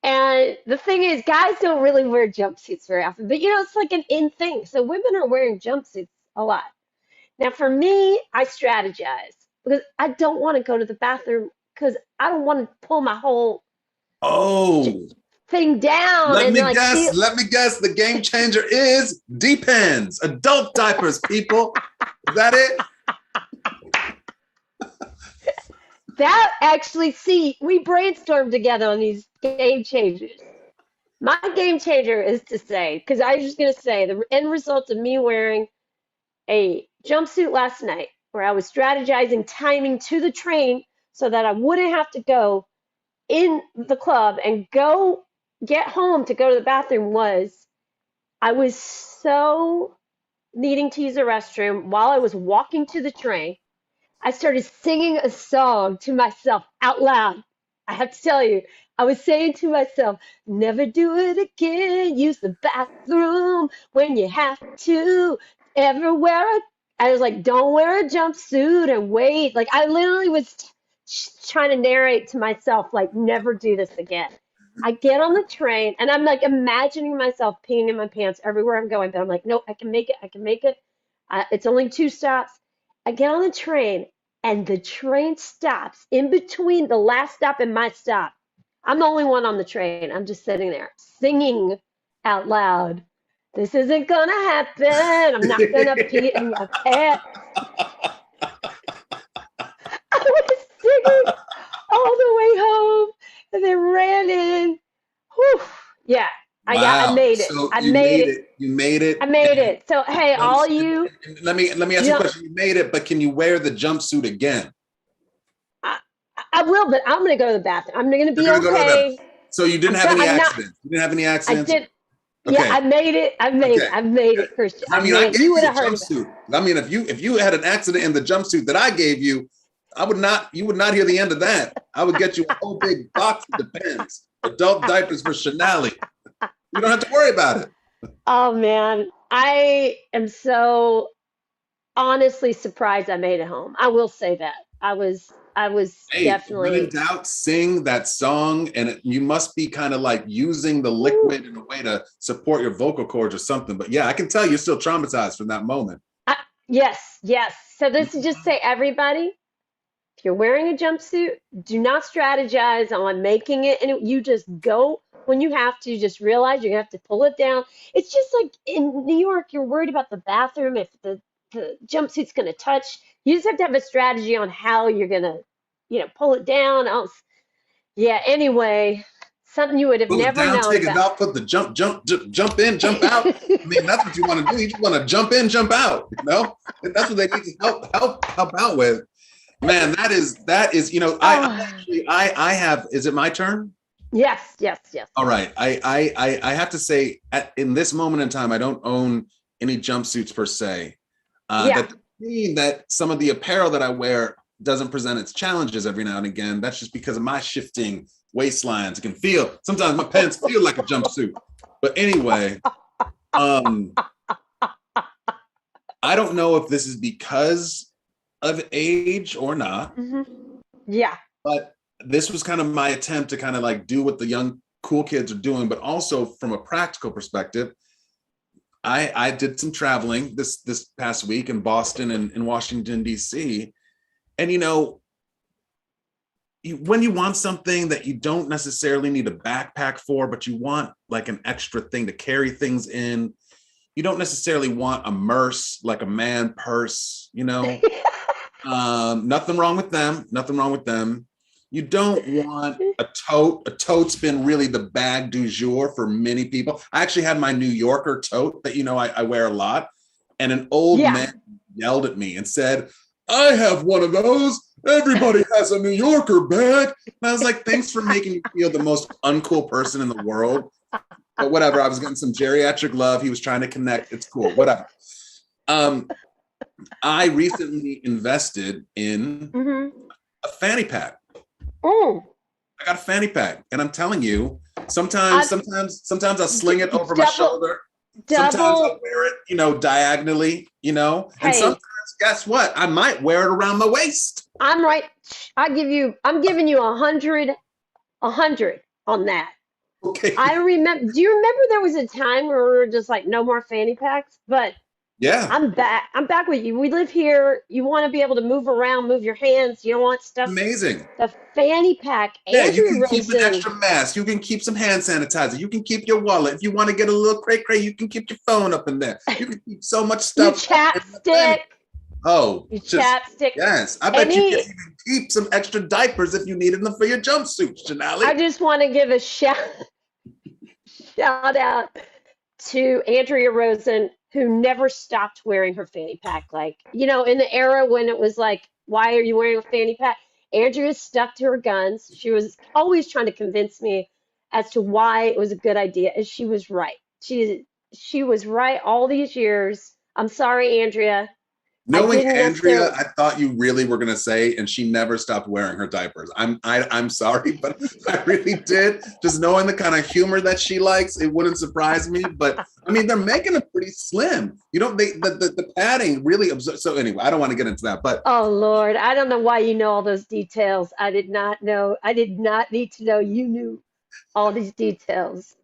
And the thing is, guys don't really wear jumpsuits very often, but it's like an in thing. So women are wearing jumpsuits a lot. Now, for me, I strategize because I don't want to go to the bathroom because I don't want to pull my whole thing down. Let and me like guess. Let me guess. The game changer is Depends. Adult diapers, people. Is that it? That actually, see, we brainstormed together on these game changers. My game changer is to say, because I was just going to say, the end result of me wearing a jumpsuit last night, where I was strategizing timing to the train so that I wouldn't have to go in the club and go get home to go to the bathroom, was I was so needing to use the restroom while I was walking to the train. I started singing a song to myself out loud. I have to tell you, I was saying to myself, never do it again. Use the bathroom when you have to. I was like, don't wear a jumpsuit and wait. Like, I literally was trying to narrate to myself, like, never do this again. I get on the train and I'm like imagining myself peeing in my pants everywhere I'm going, but I'm like, nope, I can make it. It's only 2 stops. I get on the train and the train stops in between the last stop and my stop. I'm the only one on the train. I'm just sitting there singing out loud. This isn't gonna happen. I'm not gonna pee in your pants. I was singing all the way home and then ran in. Whew. Yeah, I Wow. made it. So I you made made it. it. You made it. I made it. So hey, all And you let me ask you a jump. question. You made it, but can you wear the jumpsuit again? I, I will, but I'm gonna go to the bathroom. I'm gonna You're be gonna go to the bathroom. okay. So you didn't have any I'm not. accidents. You didn't have any I accidents. did. Yeah, Okay. I made it. I made it. Okay. I made it, Christian. I I mean, I made it. gave You would you a have heard about it. jumpsuit. I mean, if you had an accident in the jumpsuit that I gave you, you would not hear the end of that. I would get you a whole big box of Depends, adult diapers for Chanel. You don't have to worry about it. Oh man, I am so honestly surprised I made it home. I will say that. I was Hey, when in definitely. doubt, sing that song, and you must be kind of like using the Woo. liquid in a way to support your vocal cords or something. But yeah, I can tell you're still traumatized from that moment. I, yes, yes. So this is just say everybody, if you're wearing a jumpsuit, do not strategize on making it, and you just go when you have to. Just realize you're gonna have to pull it down. It's just like in New York, you're worried about the bathroom if the jumpsuit's gonna touch. You just have to have a strategy on how you're gonna, pull it down. Yeah. Anyway, something you would have Pull it never down, known take it about. out, put the jump in, jump out. I mean, that's what you want to do. You just want to jump in, jump out. That's what they need to help out with. Man, that is. I Oh, actually I have. Is it my turn? yes, yes, yes. All right. I have to say, in this moment in time, I don't own any jumpsuits per se. Yeah. That doesn't mean that some of the apparel that I wear doesn't present its challenges every now and again. That's just because of my shifting waistlines. It can feel sometimes my pants feel like a jumpsuit. But anyway, I don't know if this is because of age or not, Hmm. Yeah. but this was kind of my attempt to kind of like do what the young cool kids are doing, but also from a practical perspective. I did some traveling this past week in Boston and in Washington, D.C. And when you want something that you don't necessarily need a backpack for, but you want like an extra thing to carry things in, you don't necessarily want a merce, like a man purse, nothing wrong with them. Nothing wrong with them. You don't want a tote. A tote's been really the bag du jour for many people. I actually had my New Yorker tote that I wear a lot, and an old Yeah. man yelled at me and said, "I have one of those. Everybody has a New Yorker bag." And I was like, "Thanks for making me feel the most uncool person in the world." But whatever. I was getting some geriatric love. He was trying to connect. It's cool. Whatever. I recently invested in Hmm. a fanny pack. Mm. I got a fanny pack, and I'm telling you, I sometimes I'll sling it over my double shoulder. Sometimes I'll double. wear it, diagonally, and Hey, sometimes, guess what? I might wear it around my waist. I'm right. I'm giving you 100 on that. Okay. I remember. Do you remember there was a time where we were just like, no more fanny packs? But Yeah. I'm back. I'm back with you. We live here. You want to be able to move around, move your hands. You don't want stuff. Amazing. The fanny pack. Yeah, you Andrea can keep an Rosen. extra mask. You can keep some hand sanitizer. You can keep your wallet. If you want to get a little cray, you can keep your phone up in there. You can keep so much Your stuff. chapstick. Oh, Your just chapstick. yes. I bet you can Any. even keep some extra diapers if you needed them for your jumpsuit, I Janali. just want to give a shout out to Andrea Rosen, who never stopped wearing her fanny pack. Like, in the era when it was like, why are you wearing a fanny pack? Andrea stuck to her guns. She was always trying to convince me as to why it was a good idea, and she was right. She was right all these years. I'm sorry, Andrea. I Knowing didn't Andrea, necessarily. I thought you really were gonna say, and she never stopped wearing her diapers. I'm sorry, but I really did. Just knowing the kind of humor that she likes, it wouldn't surprise me. But I mean, they're making them pretty slim. The padding really absorbs. So anyway, I don't want to get into that, but Oh Lord, I don't know why you know all those details. I did not know. I did not need to know you knew all these details.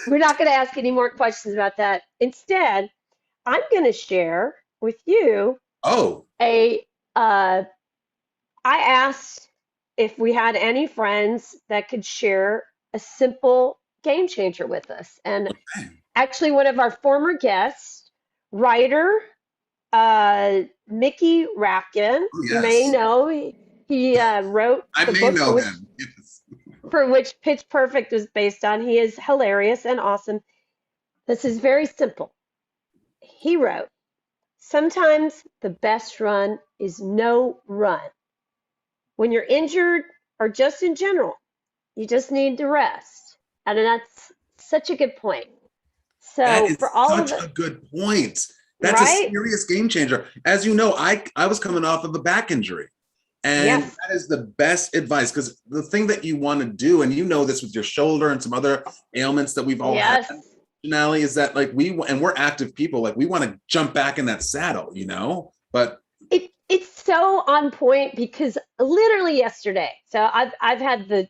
We're not going to ask any more questions about that. Instead, I'm going to share with you oh, a uh, asked if we had any friends that could share a simple game changer with us. And actually, one of our former guests, writer Mickey Rapkin, Oh, you may yes. know, he wrote I the may book know him. Yes. for which Pitch Perfect was based on. He is hilarious and awesome. This is very simple. He wrote, sometimes the best run is no run. When you're injured or just in general, you just need to rest. And that's such a good point. That So is for all of such it, a good point. That's a right? serious game changer. As you know, I was coming off of a back injury. And Yes, that is the best advice because the thing that you want to do, and you know this with your shoulder and some other ailments that we've all had, yes. Janelle, is that like we're active people, like we want to jump back in that saddle, you know? But It's so on point because literally yesterday. So I've had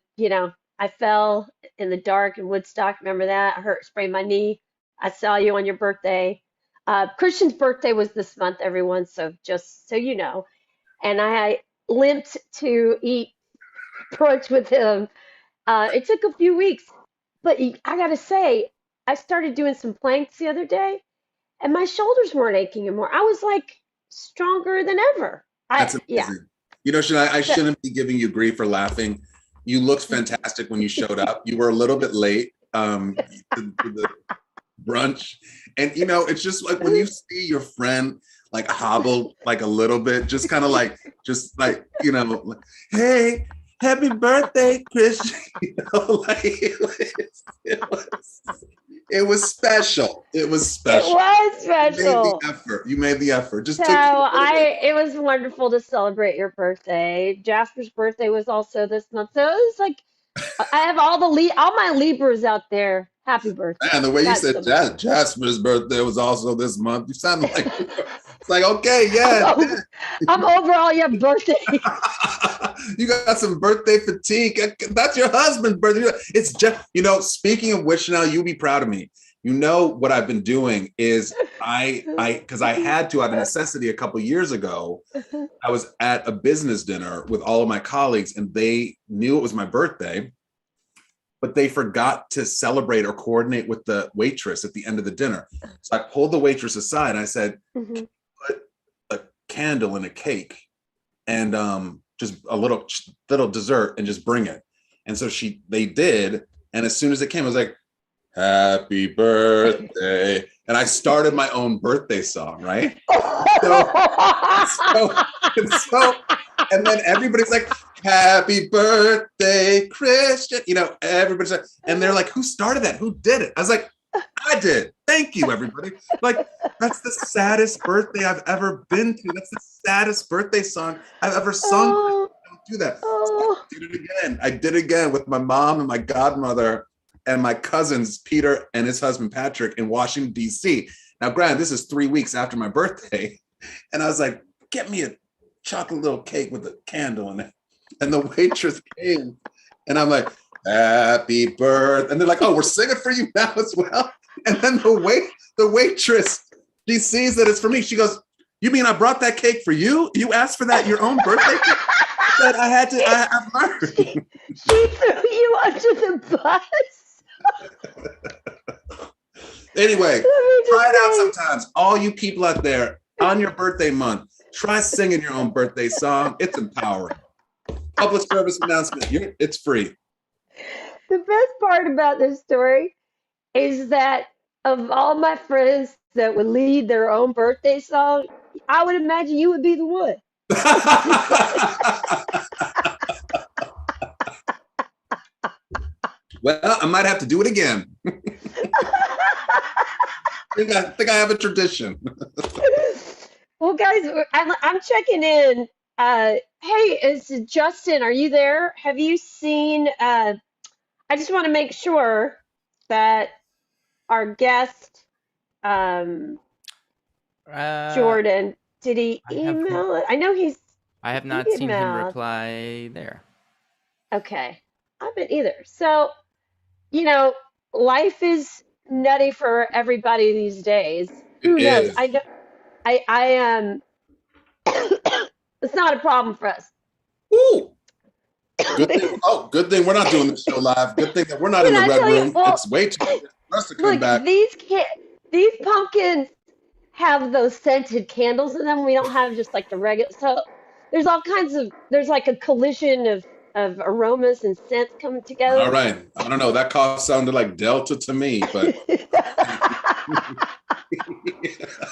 I fell in the dark in Woodstock. Remember that? I sprained my knee. I saw you on your birthday. Christian's birthday was this month, everyone. So just so you know, and I limped to eat brunch with him. It took a few weeks, but I gotta say, I started doing some planks the other day, and my shoulders weren't aching anymore. I was like stronger than ever. that's Yeah. amazing. You know, I So, shouldn't be giving you grief for laughing. You looked fantastic when you showed up. You were a little bit late to the brunch. And you know, it's just like when you see your friend like hobble like a little bit, just like, you know, like, hey, happy birthday, Christian. You know, like it was special. It was it special. was You made the special. effort. You made the effort. Just So took you a little bit. it was wonderful to celebrate your birthday. Jasper's birthday was also this month. So it was like I have all my Libras out there. Happy Man, birthday. the way you That's said the Jasper's birthday was also this month. You sounded like it's like, okay, yeah. I'm over, I'm over all your birthdays. You got some birthday fatigue. That's your husband's birthday. It's just, you know, speaking of which, now you'll be proud of me. You know what I've been doing is because I had to out of necessity a couple years ago. I was at a business dinner with all of my colleagues, and they knew it was my birthday, but they forgot to celebrate or coordinate with the waitress at the end of the dinner. So I pulled the waitress aside and I said, Mhm. put a candle in a cake and just a little dessert and just bring it. And so they did. And as soon as it came, I was like, happy birthday. And I started my own birthday song, right? So, so and then everybody's like, happy birthday, Christian. You know, everybody's like, and they're like, who started that? Who did it? I was like, I did. Thank you, everybody. Like, that's the saddest birthday I've ever been to. That's the saddest birthday song I've ever sung. Oh, I don't do that. So oh. I did it again. I did it again with my mom and my godmother and my cousins, Peter and his husband, Patrick, in Washington, D.C. Now, granted, this is 3 weeks after my birthday. And I was like, get me a chocolate little cake with a candle in it. And the waitress came and I'm like, happy birthday. And they're like, oh, we're singing for you now as well. And then the waitress, she sees that it's for me. She goes, you mean I brought that cake for you? You asked for that, your own birthday cake? That I've learned. She threw you under the bus. Anyway, Let me try it out just sometimes. All you people out there on your birthday month, try singing your own birthday song. It's empowering. Public service announcement. It's free. the best part about this story is that of all my friends that would lead their own birthday song, I would imagine you would be the one. Well, I might have to do it again. I think I have a tradition. Well, guys, I'm checking in. Hey, is Justin? Are you there? Have you seen? I just want to make sure that our guest, um, Jordan, did he I have email it? I know I have he not seen him emailed. reply there. Okay, I haven't either. So, you know, life is nutty for everybody these days. Who It knows? is. I know. I am. It's not a problem for us. Ooh. Good thing we're not doing this show live. Good thing that we're not in the Can I red tell you- room. well, It's way too early for us to come Look, back. these pumpkins have those scented candles in them. We don't have just like the regular. So there's all kinds of, there's like a collision of aromas and scents coming together. All right. I don't know. That cough sounded like Delta to me, but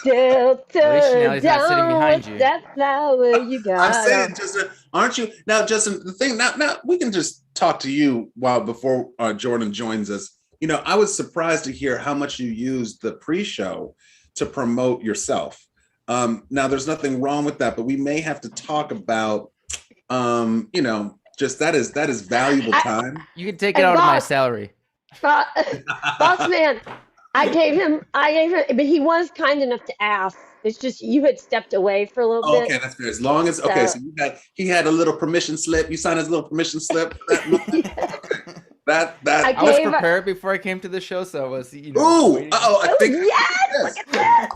Delta, At least Chanel's not sitting behind you. that flower you got. I'm saying, Justin, aren't you now, Justin? The thing now we can just talk to you before Jordan joins us. You know, I was surprised to hear how much you used the pre-show to promote yourself. Now, there's nothing wrong with that, but we may have to talk about, you know, just that is valuable time. You can take it out of my salary. Boss man, I gave him, but he was kind enough to ask. It's just you had stepped away for a little bit. Okay, that's fair. As long as so he had a little permission slip. You signed his little permission slip. I was prepared before I came to the show, so I was, you know. Ooh, I think yes! Look at that!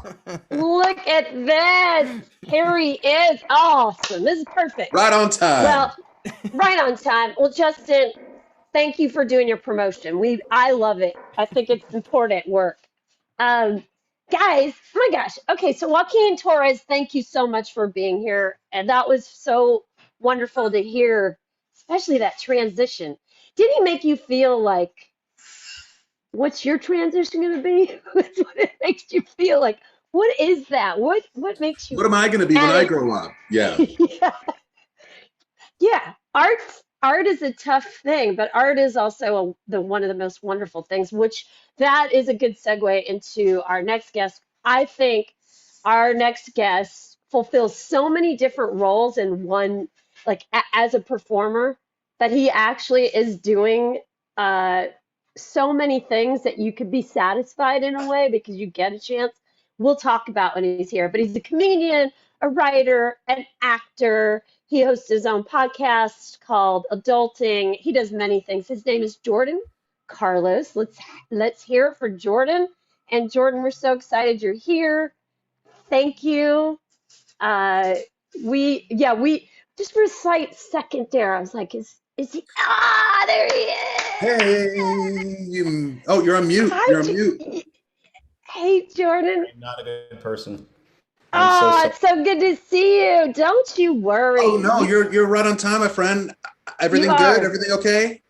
Look at that! Harry is awesome. This is perfect. Right on time. Well, right on time. Well, Justin, thank you for doing your promotion. I love it. I think it's important work. Guys, oh my gosh. Okay, so Joaquín Torres, thank you so much for being here. And that was so wonderful to hear, especially that transition. Did he make you feel like, what's your transition going to be? What it makes you feel like? What is that? What makes you? What am I going to be when I grow up? Yeah. Yeah. Art is a tough thing, but art is also one of the most wonderful things, which that is a good segue into our next guest. I think our next guest fulfills so many different roles in one, like as a performer, that he actually is doing so many things that you could be satisfied in a way because you get a chance. We'll talk about when he's here, but he's a comedian, a writer, an actor. He hosts his own podcast called Adulting. He does many things. His name is Jordan Carlos. Let's hear it for Jordan. And Jordan, we're so excited you're here. Thank you. We just for a slight second there, I was like, is he? Ah, there he is. Hey, you're on mute. You're on mute. Hey, Jordan. I'm not a good person. It's so good to see you. Don't you worry. Oh no, you're right on time, my friend. Everything good? Everything okay?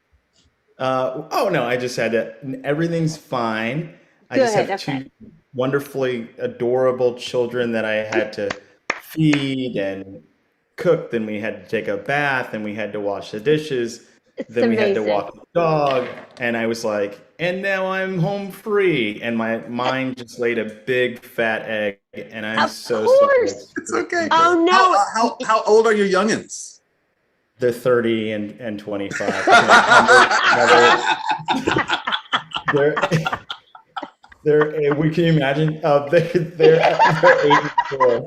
Oh no, I just had to. Everything's fine. I just have two wonderfully adorable children that I had to feed and cook. Then we had to take a bath, and we had to wash the dishes. Then we had to walk the dog, and I was like, and now I'm home free. And my mind just laid a big fat egg, and I'm so sorry. It's okay. Oh no! How old are your youngins? They're 30 and 25. They're we can you imagine? They're 8 and 4.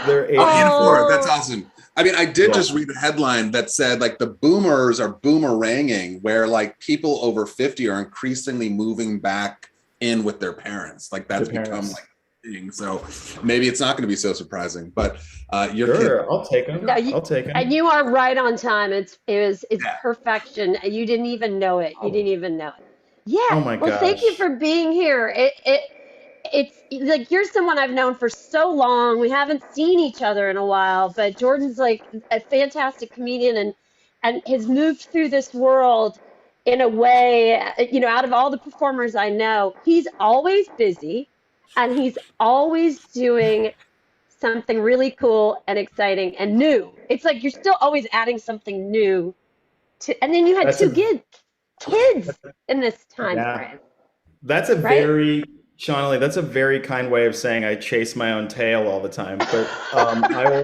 They're 8 and 4. That's awesome. I mean, I did just read a headline that said like the boomers are boomeranging, where like people over 50 are increasingly moving back in with their parents. Like that's become like a thing. So maybe it's not going to be so surprising. But your kid, I'll take them. I'll take them. And you are right on time. It's perfection. You didn't even know it. You didn't even know it. Yeah. Oh my gosh. Well, thank you for being here. It's like you're someone I've known for so long. We haven't seen each other in a while, but Jordan's like a fantastic comedian and has moved through this world in a way, you know, out of all the performers I know, he's always busy and he's always doing something really cool and exciting and new. It's like you're still always adding something new and then you had two kids in this time frame. That's a Shawnee, that's a very kind way of saying I chase my own tail all the time, but I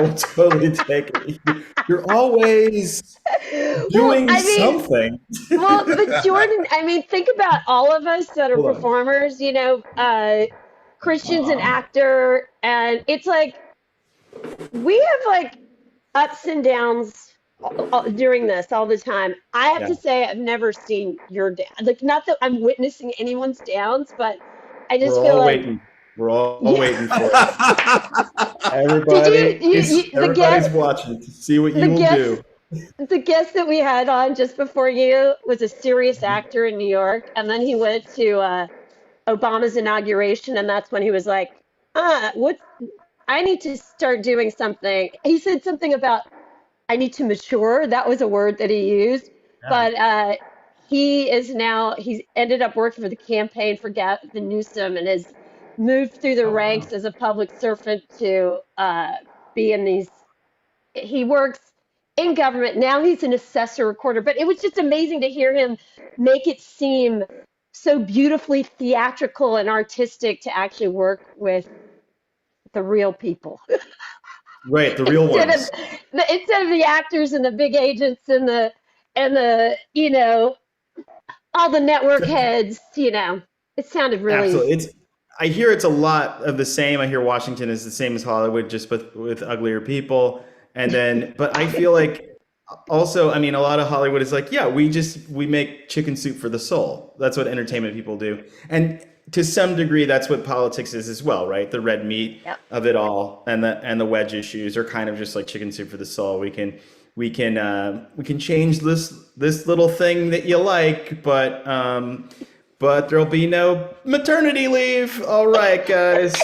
will totally take it. You're always doing something. Well, but Jordan, I mean, think about all of us that are performers, you know, Christian's an actor, and it's like we have like ups and downs during this all the time. I have to say I've never seen your down. Like, not that I'm witnessing anyone's downs, but I just feel like waiting. We're all waiting for it. Everybody's watching to see what you will do. the guest that we had on just before you was a serious actor in New York, and then he went to Obama's inauguration, and that's when he was like, what? I need to start doing something. He said something about I need to mature. That was a word that he used. Yeah. But he's ended up working for the campaign for Gavin Newsom and has moved through the Oh, wow. ranks as a public servant to be in these. He works in government. Now he's an assessor recorder. But it was just amazing to hear him make it seem so beautifully theatrical and artistic to actually work with the real people. Right, the real instead ones. of instead of the actors and the big agents and the all the network heads. It sounded really. Absolutely. I hear it's a lot of the same. I hear Washington is the same as Hollywood, just with uglier people. And then, but I feel like also, I mean, a lot of Hollywood is like, yeah, we make chicken soup for the soul. That's what entertainment people do. And to some degree, that's what politics is as well, right? The red meat Yep. of it all, and the wedge issues are kind of just like chicken soup for the soul. We can change this little thing that you like, but there'll be no maternity leave. All right, guys.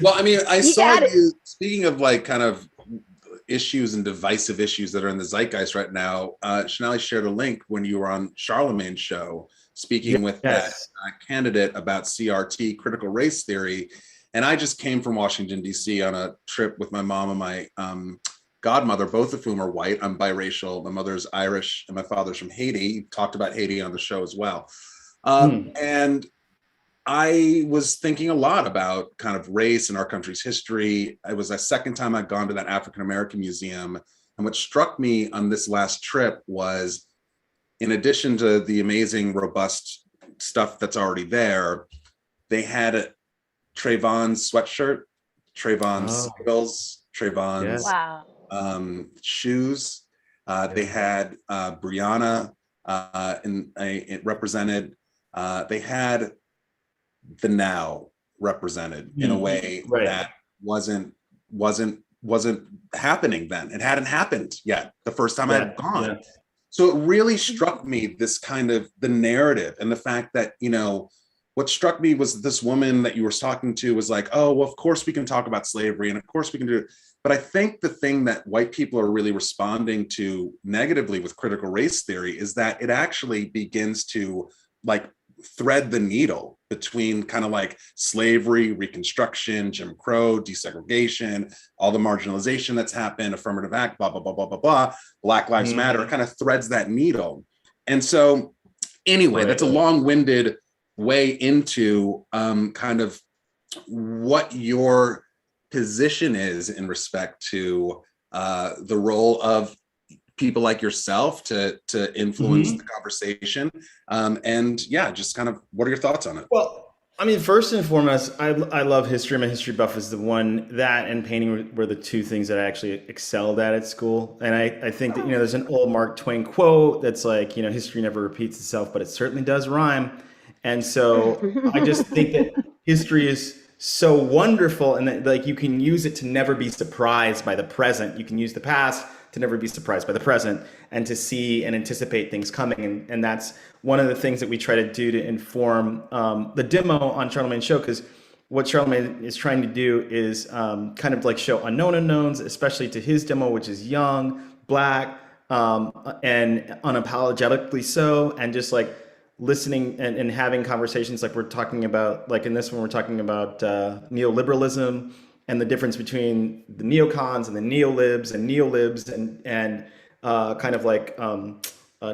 Well, I mean, I You saw got it. you speaking of like kind of issues and divisive issues that are in the zeitgeist right now. Chanel shared a link when you were on Charlemagne's show speaking with that Yes. candidate about CRT, critical race theory. And I just came from Washington, D.C. on a trip with my mom and my godmother, both of whom are white. I'm biracial. My mother's Irish and my father's from Haiti. Talked about Haiti on the show as well. And I was thinking a lot about kind of race in our country's history. It was the second time I'd gone to that African American museum. And what struck me on this last trip was, in addition to the amazing, robust stuff that's already there, they had a Trayvon's sweatshirt, Trayvon's Oh, sandals, Trayvon's yes. Wow. shoes. They had Brianna it represented. They had the now represented in a way Right. that wasn't happening then. It hadn't happened yet the first time Yeah. I'd gone. Yeah. So it really struck me, this kind of the narrative and the fact that, what struck me was this woman that you were talking to was like, oh, well, of course we can talk about slavery and of course we can do it. But I think the thing that white people are really responding to negatively with critical race theory is that it actually begins to like thread the needle between kind of like slavery, Reconstruction, Jim Crow, desegregation, all the marginalization that's happened, affirmative act, blah, blah, blah, blah, blah, blah, Black Lives Matter. It kind of threads that needle. And so anyway, that's a long-winded way into kind of what your position is in respect to the role of people like yourself to influence the conversation. And yeah, just kind of what are your thoughts on it? Well, I mean, first and foremost, I love history. My history buff is the one. That and painting were the two things that I actually excelled at school. And I think that, there's an old Mark Twain quote that's like, history never repeats itself, but it certainly does rhyme. And so I just think that history is so wonderful, and that like you can use it to never be surprised by the present. You can use the past to never be surprised by the present, and to see and anticipate things coming. And that's one of the things that we try to do to inform the demo on Charlemagne's show, because what Charlemagne is trying to do is kind of like show unknown unknowns, especially to his demo, which is young, Black, and unapologetically so, and just like listening and having conversations like we're talking about, like in this one, we're talking about neoliberalism and the difference between the neocons and the neolibs and kind of like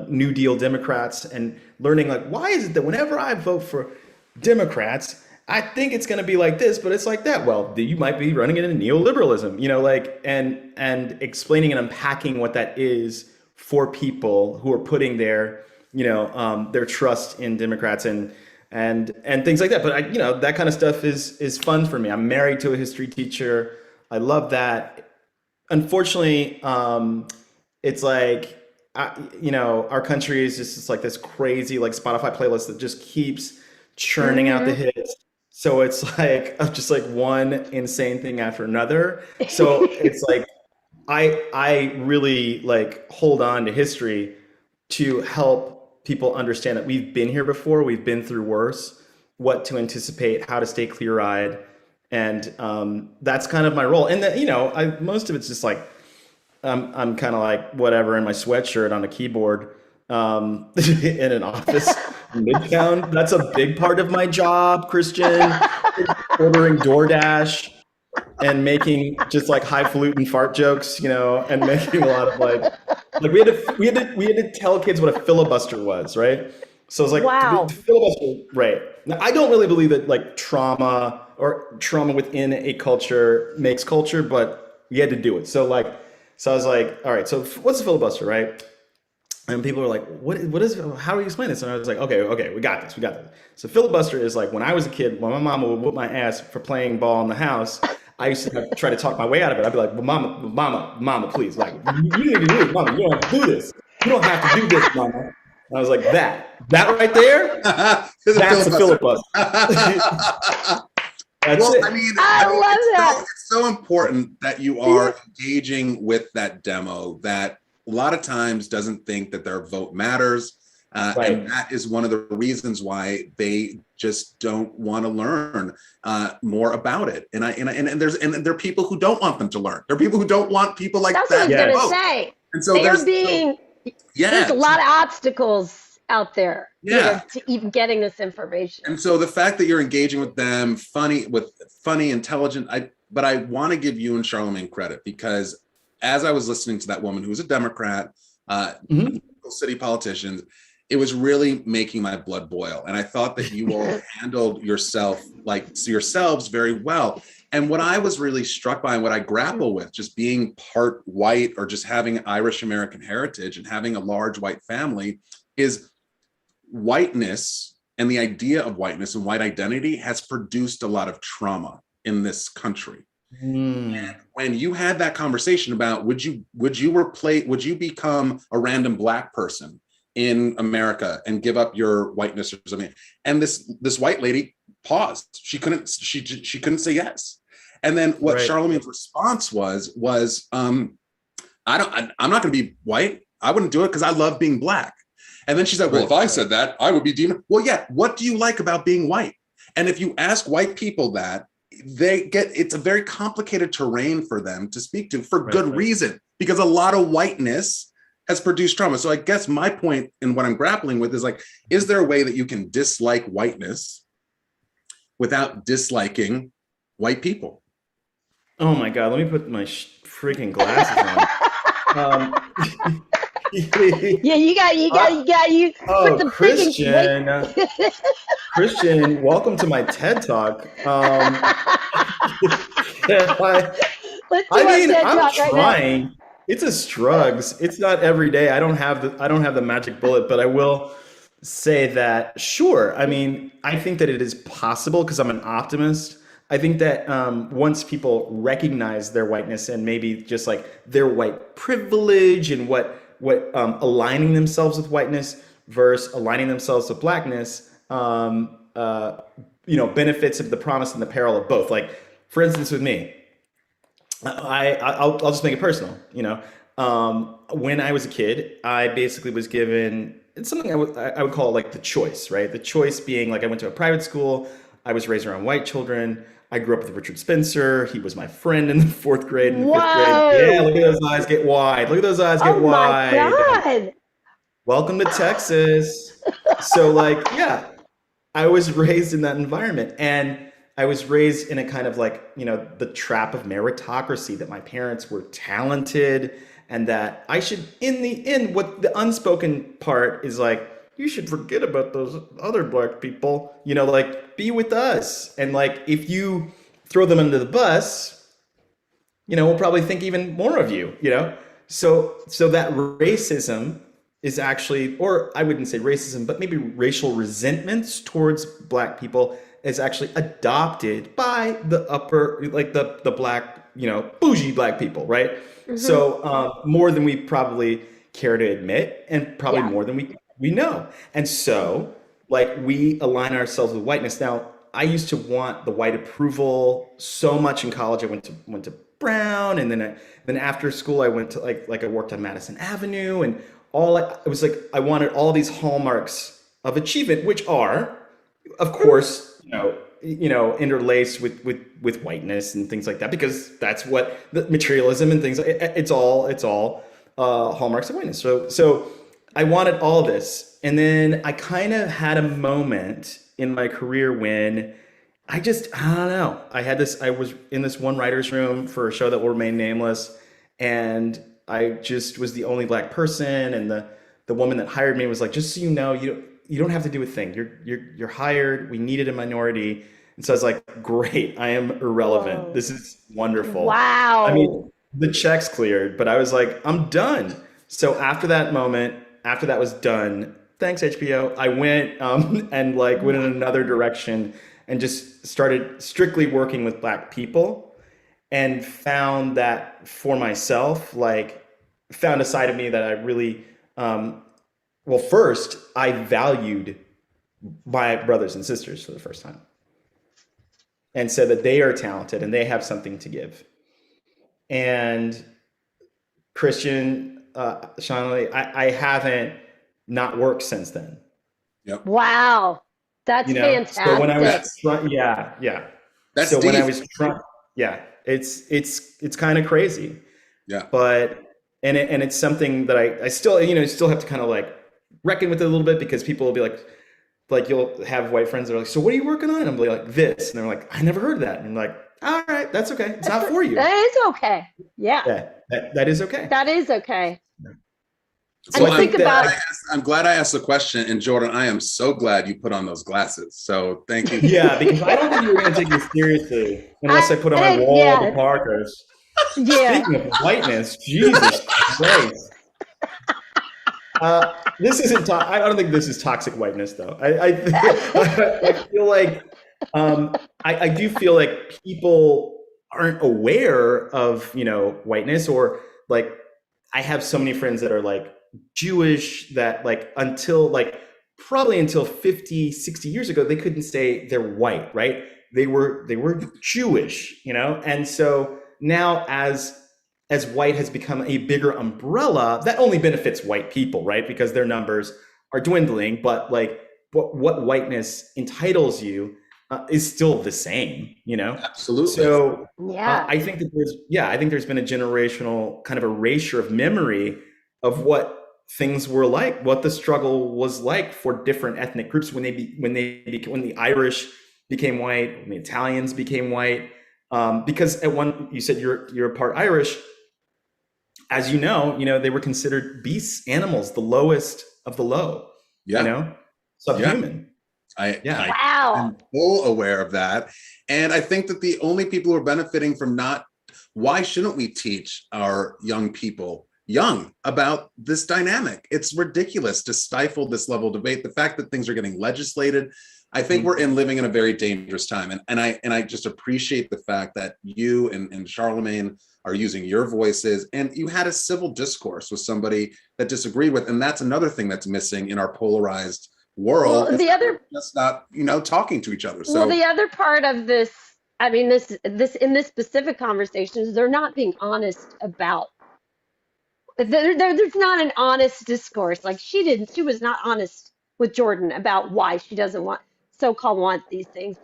New Deal Democrats, and learning like, why is it that whenever I vote for Democrats, I think it's going to be like this, but it's like that. Well, you might be running into neoliberalism, and explaining and unpacking what that is for people who are putting their trust in Democrats and things like that. But that kind of stuff is fun for me. I'm married to a history teacher. I love that. Unfortunately, it's like, our country is just like this crazy like Spotify playlist that just keeps churning out the hits. So it's like just like one insane thing after another. So it's like I really like hold on to history to help people understand that we've been here before, we've been through worse, what to anticipate, how to stay clear-eyed, and that's kind of my role. And that, most of it's just like I'm kind of like whatever in my sweatshirt on a keyboard in an office in Midtown. That's a big part of my job, Christian. Ordering DoorDash and making just like highfalutin fart jokes, and making a lot of like we had to tell kids what a filibuster was, right? So it's like Wow. filibuster, right? Now, I don't really believe that like trauma within a culture makes culture, but we had to do it. So I was like, all right, so what's a filibuster, right? And people are like, what is, how do you explain this? And I was like, okay, we got this. So filibuster is like when I was a kid, when my mama would whip my ass for playing ball in the house, I used to try to talk my way out of it. I'd be like, well, mama, please, like, you need to do this, mama, you don't have to do this. You don't have to do this, mama. And I was like, that right there, that's a filibuster. That's it. I love that. It's so important that you are engaging with that demo that a lot of times doesn't think that their vote matters. Right. And that is one of the reasons why they just don't want to learn more about it. And there are people who don't want them to learn. There are people who don't want people like That's that. what I was to going to say. And so There's a lot of obstacles out there to even getting this information. And so the fact that you're engaging with them, funny, intelligent, but I want to give you and Charlemagne credit, because as I was listening to that woman who was a Democrat, city politicians, it was really making my blood boil. And I thought that you all handled yourselves very well. And what I was really struck by and what I grapple with, just being part white or just having Irish American heritage and having a large white family, is whiteness and the idea of whiteness and white identity has produced a lot of trauma in this country. And when you had that conversation about would you become a random Black person in America and give up your whiteness or something, and this white lady paused. She couldn't say yes. And then what Charlemagne's response was I'm not going to be white. I wouldn't do it because I love being Black. And then she said, well, if I said that, I would be deemed. Well, yeah. What do you like about being white? And if you ask white people that, it's a very complicated terrain for them to speak to for good reason, because a lot of whiteness has produced trauma. So I guess my point and what I'm grappling with is like, is there a way that you can dislike whiteness without disliking white people? Oh my God, let me put my freaking glasses on. Yeah, you put the Christian. Christian, welcome to my TED Talk. I'm trying. Now. It's a struggles. It's not every day. I don't have the magic bullet, but I will say that sure. I mean, I think that it is possible because I'm an optimist. I think that once people recognize their whiteness and maybe just like their white privilege and what aligning themselves with whiteness versus aligning themselves with Blackness, benefits of the promise and the peril of both. Like, for instance, with me, I'll just make it personal. When I was a kid, I basically was given, it's something I would call like the choice, right? The choice being like I went to a private school. I was raised around white children. I grew up with Richard Spencer. He was my friend in the 4th grade and the 5th grade. Yeah, look at those eyes get wide. Look at those eyes get wide. Oh my God. Welcome to Texas. So I was raised in that environment, and I was raised in a kind of like, the trap of meritocracy, that my parents were talented and that I should, in the end, what the unspoken part is like, you should forget about those other Black people, be with us. And like, if you throw them under the bus, we'll probably think even more of you, So that racism is actually, or I wouldn't say racism, but maybe racial resentments towards Black people is actually adopted by the upper, like the Black, bougie Black people, right? Mm-hmm. So more than we probably care to admit, and probably more than we know. And so like we align ourselves with whiteness. Now, I used to want the white approval so much in college. I went to Brown, and then after school I went to like I worked on Madison Avenue, and it was like I wanted all these hallmarks of achievement, which are, of course, interlaced with whiteness and things like that, because that's what the materialism and things. It's all hallmarks of whiteness. So I wanted all this, and then I kind of had a moment in my career when I don't know. I was in this one writer's room for a show that will remain nameless, and I just was the only Black person, and the woman that hired me was like, just so you know, you don't have to do a thing. You're hired. We needed a minority. And so I was like, great, I am irrelevant. Whoa. This is wonderful. Wow. I mean, the checks cleared, but I was like, I'm done. So after that moment, after that was done, thanks HBO, I went and went in another direction and just started strictly working with Black people, and found that for myself, found a side of me that I really, first, I valued my brothers and sisters for the first time, and said that they are talented and they have something to give. And Christian, Shawnee, I haven't not worked since then. Yep. Wow. That's fantastic. So when I was yeah. That's so deep. when I was trying, it's kind of crazy. Yeah. But and it's something that I still have to kind of reckon with it a little bit, because people will be like you'll have white friends that are like, so what are you working on? And I'm like this, and they're like, I never heard of that. And I'm like, all right, that's okay. It's not for you. That is okay. Yeah. That is okay. That is okay. So I'm glad I asked the question, and Jordan, I am so glad you put on those glasses. So thank you. Yeah, because I don't think you were going to take me seriously unless I put on my wall of Parkers. Yeah. Speaking of whiteness, Jesus Christ. This isn't. I don't think this is toxic whiteness, though. I feel like I do feel like people aren't aware of whiteness, or I have so many friends that are Jewish that probably until 50, 60 years ago, they couldn't say they're white, right? They were Jewish, and so now as white has become a bigger umbrella, that only benefits white people, right? Because their numbers are dwindling, but what whiteness entitles you is still the same, Absolutely. So Yeah. I think there's been a generational kind of erasure of memory of what things were like, what the struggle was like for different ethnic groups when the Irish became white, when the Italians became white, because you said you're a part Irish. As you know, they were considered beasts, animals, the lowest of the low. Yeah. Subhuman. Yeah. Wow. I'm full aware of that. And I think that the only people who are benefiting from why shouldn't we teach our young people about this dynamic? It's ridiculous to stifle this level of debate. The fact that things are getting legislated, I think we're living in a very dangerous time. And I just appreciate the fact that you and Charlemagne are using your voices, and you had a civil discourse with somebody that disagreed with. And that's another thing that's missing in our polarized world. Well, the other just not talking to each other. So well, the other part of this, I mean, this in this specific conversations, they're not being honest about. There's not an honest discourse. She was not honest with Jordan about why she doesn't want these things,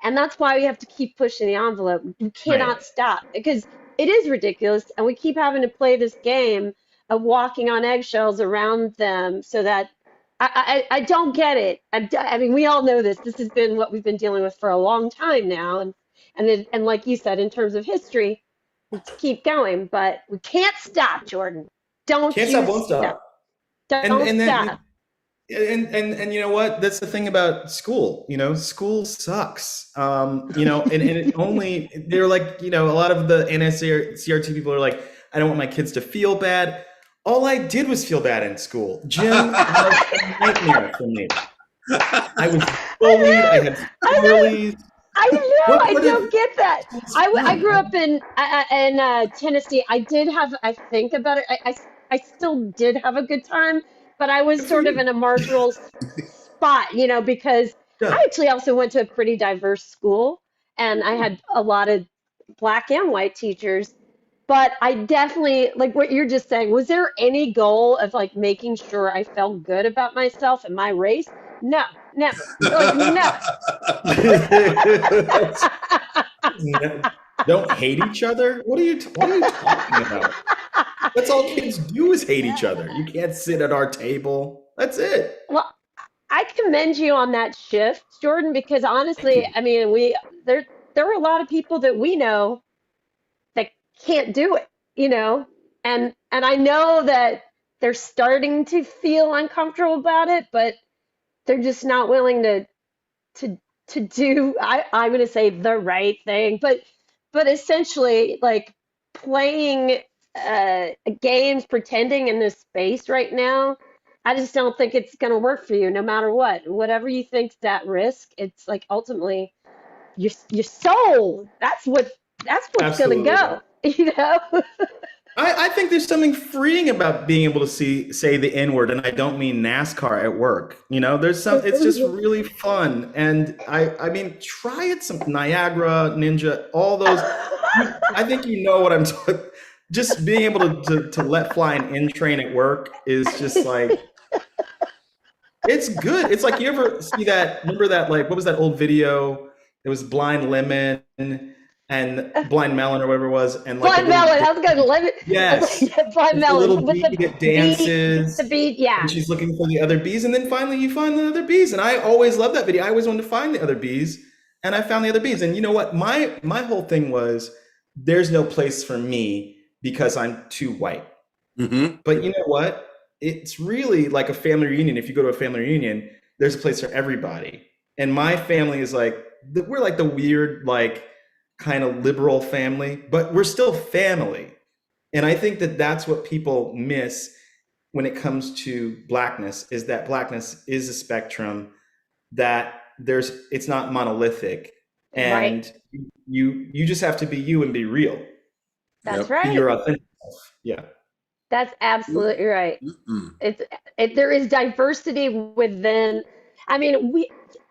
and that's why we have to keep pushing the envelope. We cannot stop, because it is ridiculous, and we keep having to play this game of walking on eggshells around them, so that. I don't get it. I mean, we all know this. This has been what we've been dealing with for a long time now, and like you said, in terms of history, let's keep going, but we can't stop, Jordan. Don't Can't stop, won't stop. Don't stop. And you know what? That's the thing about school. School sucks. And it only they're a lot of the NSCRT people are like, I don't want my kids to feel bad. All I did was feel bad in school. Gym was a nightmare for me. I was bullied. I had bullies. I know. I don't get that. I grew up in Tennessee. I think about it. I still did have a good time, but I was sort of in a marginal spot, because I actually also went to a pretty diverse school, and I had a lot of black and white teachers. But I definitely, like what you're just saying, was there any goal of like making sure I felt good about myself and my race? No, never. Like never. Don't hate each other. What are you talking about? That's all kids do is hate each other. You can't sit at our table. That's it. Well, I commend you on that shift, Jordan, because Thank honestly, you. I mean, there are a lot of people that we know that can't do it, you know, and I know that they're starting to feel uncomfortable about it, but they're just not willing to to do I'm going to say the right thing, but essentially like playing games, pretending in this space right now. I just don't think it's going to work for you, no matter what. Whatever you think's at risk, it's like ultimately your soul. That's what's going to Absolutely. go. You know. I think there's something freeing about being able to say the N word, and I don't mean NASCAR at work. It's just really fun. And I mean, try it some Niagara, Ninja, all those. I think you know what I'm talking. Just being able to let fly an N train at work is just like, it's good. It's like, you ever see that, remember that, like, what was that old video? It was Blind Lemon and Blind Melon or whatever it was. And like Blind Melon, I was going to limit. yes. Yeah, Blind It's the Melon little with bee that dances. the beat, yeah. And she's looking for the other bees. And then finally you find the other bees. And I always loved that video. I always wanted to find the other bees. And I found the other bees. And you know what? My whole thing was, there's no place for me because I'm too white. Mm-hmm. But you know what? It's really like a family reunion. If you go to a family reunion, there's a place for everybody. And my family is like, we're like the weird, like kind of liberal family, but we're still family. And I think that that's what people miss when it comes to blackness, is that blackness is a spectrum, that it's not monolithic. Right. And you just have to be you and be real. That's Be right. your authentic self. Yeah. That's absolutely right. Mm-mm. There is diversity within. I mean, we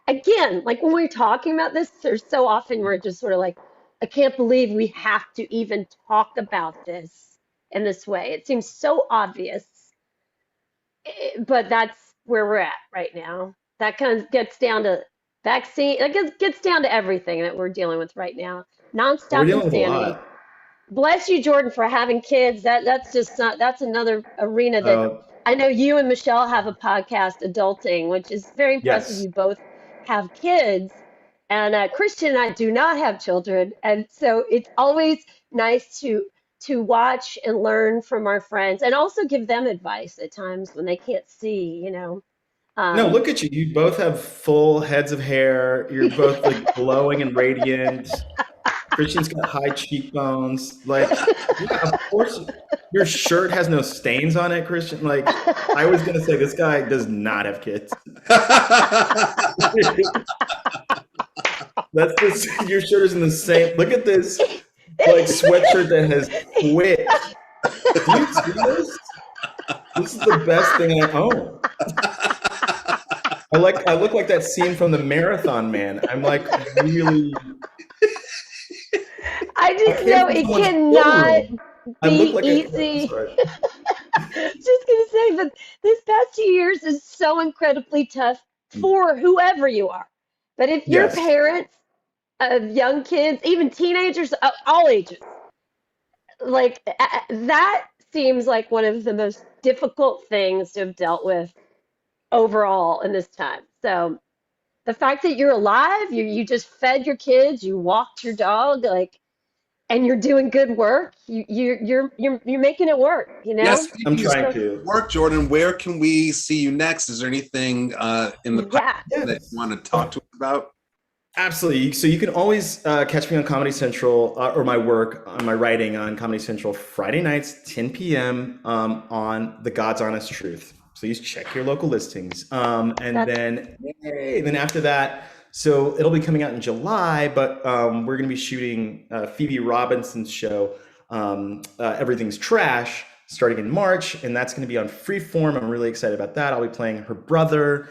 again, like when we're talking about this, there's so often we're just sort of like, I can't believe we have to even talk about this in this way. It seems so obvious, but that's where we're at right now. That kind of gets down to vaccine. That gets down to everything that we're dealing with right now. We're Nonstop dealing with a insanity. lot. Bless you, Jordan, for having kids. That's just not, that's another arena that Uh, I know you and Michelle have a podcast, Adulting, which is very impressive. yes. You both have kids, and Christian and I do not have children, and so it's always nice to watch and learn from our friends, and also give them advice at times when they can't see. You know, No, um, look at you. You both have full heads of hair. You're both like glowing and radiant. Christian's got high cheekbones. Like, yeah, of course. Your shirt has no stains on it, Christian. Like, I was gonna say, this guy does not have kids. That's this. Your shirt is in the same. Look at this, like, sweatshirt that has quit. Do you see this? This is the best thing I own. I look like that scene from the Marathon Man. I'm like really. I I just came know from it someone's cannot showroom. I look be like I'm easy. sorry. Just gonna say, but this past 2 years is so incredibly tough for whoever you are. But if you're Yes. parents of young kids, even teenagers, all ages, like that seems like one of the most difficult things to have dealt with overall in this time. So the fact that you're alive, you just fed your kids, you walked your dog, like, and you're doing good work. You're making it work, you Yes, know? I'm speaking trying of to. work, Jordan, where can we see you next? Is there anything in the pipeline Yeah. that you want to talk to us about? Absolutely. So you can always catch me on Comedy Central or my work on my writing on Comedy Central Friday nights, 10 p.m. On The God's Honest Truth. Please check your local listings. And That's then after that, so it'll be coming out in July, but we're going to be shooting Phoebe Robinson's show, Everything's Trash, starting in March, and that's going to be on Freeform. I'm really excited about that. I'll be playing her brother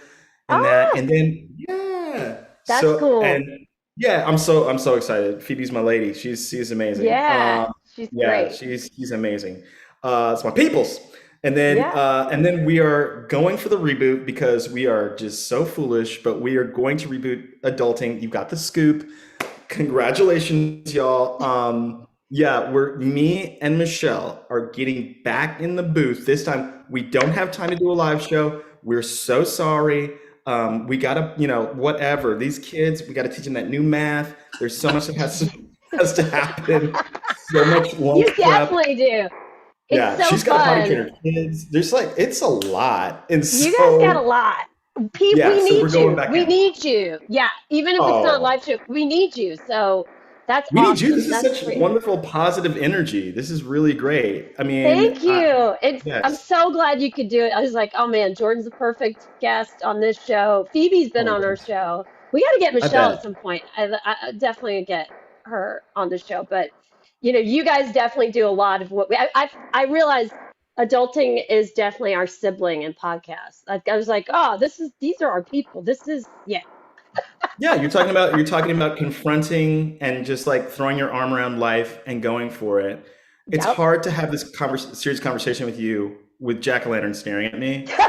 in that, ah, and then yeah, Yeah. That's cool. And yeah, I'm so excited. Phoebe's my lady. She's amazing. Yeah, she's Yeah, great. she's amazing. It's my peoples. Yeah. And then we are going for the reboot because we are just so foolish, but we are going to reboot Adulting. You got the scoop. Congratulations, y'all. Yeah, me and Michelle are getting back in the booth. This time we don't have time to do a live show. We're so sorry. We gotta, whatever. These kids, we gotta teach them that new math. There's so much that has to happen. So much lunch You prep. definitely do. Yeah, It's so she's got to potty fun. train her kids. There's it's a lot. And You guys got a so lot. yeah, We so we're need going you. back We in. need you. Yeah, even if it's not Oh, live show, we need you. So that's we need you. awesome. This is That's such great. wonderful, positive energy. This is really great. I mean, Thank you. I'm yes. so glad you could do it. I was like, oh man, Jordan's the perfect guest on this show. Phoebe's been Oh, on our show. We got to get I Michelle at bet. some point. I definitely get her on the show. But you guys definitely do a lot of what I realize adulting is definitely our sibling in podcasts. I was like, oh, these are our people. Yeah. Yeah, you're talking about confronting and just like throwing your arm around life and going for it. It's Yep. hard to have this serious conversation with you with jack-o'-lantern staring at me, but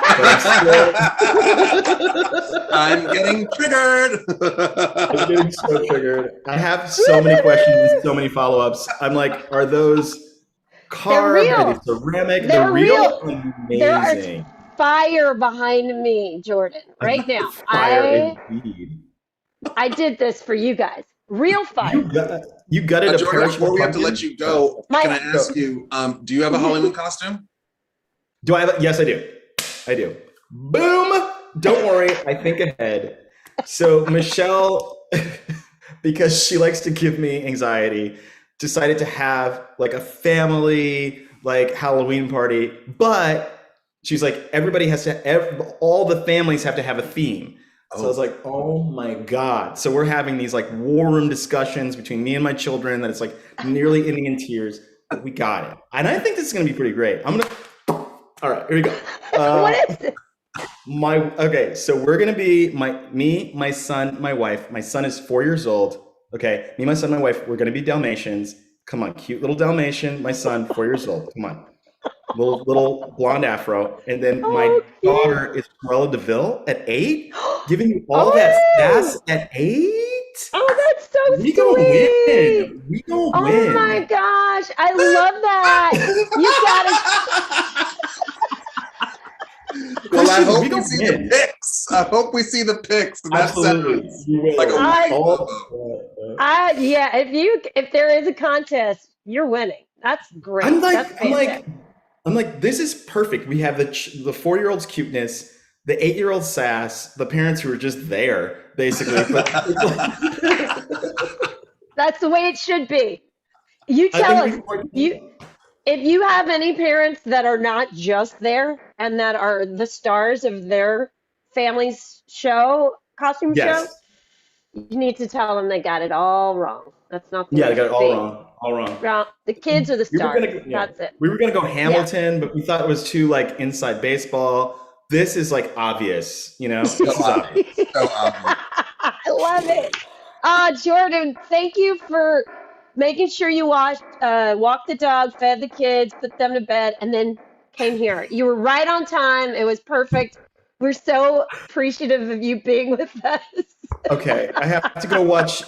I'm getting triggered. I'm getting so triggered. I have so many questions, so many follow-ups. I'm like, are those They're carved? Are they real. ceramic? They're They're real? real. There are Amazing. fire behind me, Jordan, right now. Fire indeed. I did this for you guys. Real fire. You gutted a Jordan, perishable before we have to pumpkin? let you go, My- can I ask you, do you have a Halloween costume? Do I have Yes, I do. I do. Boom! Don't worry, I think ahead. So Michelle, because she likes to give me anxiety, decided to have like a family like Halloween party, but she's like, everybody has to, all the families have to have a theme. So I was like, oh my God. So we're having these like war room discussions between me and my children that it's like nearly ending in tears. But we got it. And I think this is going to be pretty great. All right, here we go. What is it? Okay, so we're going to be me, my son, my wife. My son is 4 years old. Okay, me, my son, my wife, we're going to be Dalmatians. Come on, cute little Dalmatian, my son, 4 years old. Come on. Little blonde afro. And then my daughter is Cruella DeVille at 8, giving you all that sass at 8. Oh, that's so We sweet. gonna win. We gonna win. Oh my gosh, I love that. You got Well, I Christian, hope we we gonna see win. the pics. I hope we see the pics. And that Absolutely. sounds You will. like a yeah. If there is a contest, you're winning. That's great. That's fantastic. I'm like, this is perfect. We have the 4-year-old's cuteness, the 8-year-old sass, the parents who are just there, basically. But That's the way it should be. You tell us. If you have any parents that are not just there and that are the stars of their family's costume show, you need to tell them they got it all wrong. That's not the way they got it all be. wrong. All wrong. The kids are the stars. That's it. We were gonna go Hamilton, but we thought it was too like inside baseball. This is like obvious, This is obvious. so obvious. I love it. Jordan, thank you for making sure you walked the dog, fed the kids, put them to bed, and then came here. You were right on time. It was perfect. We're so appreciative of you being with us. Okay, I have to go watch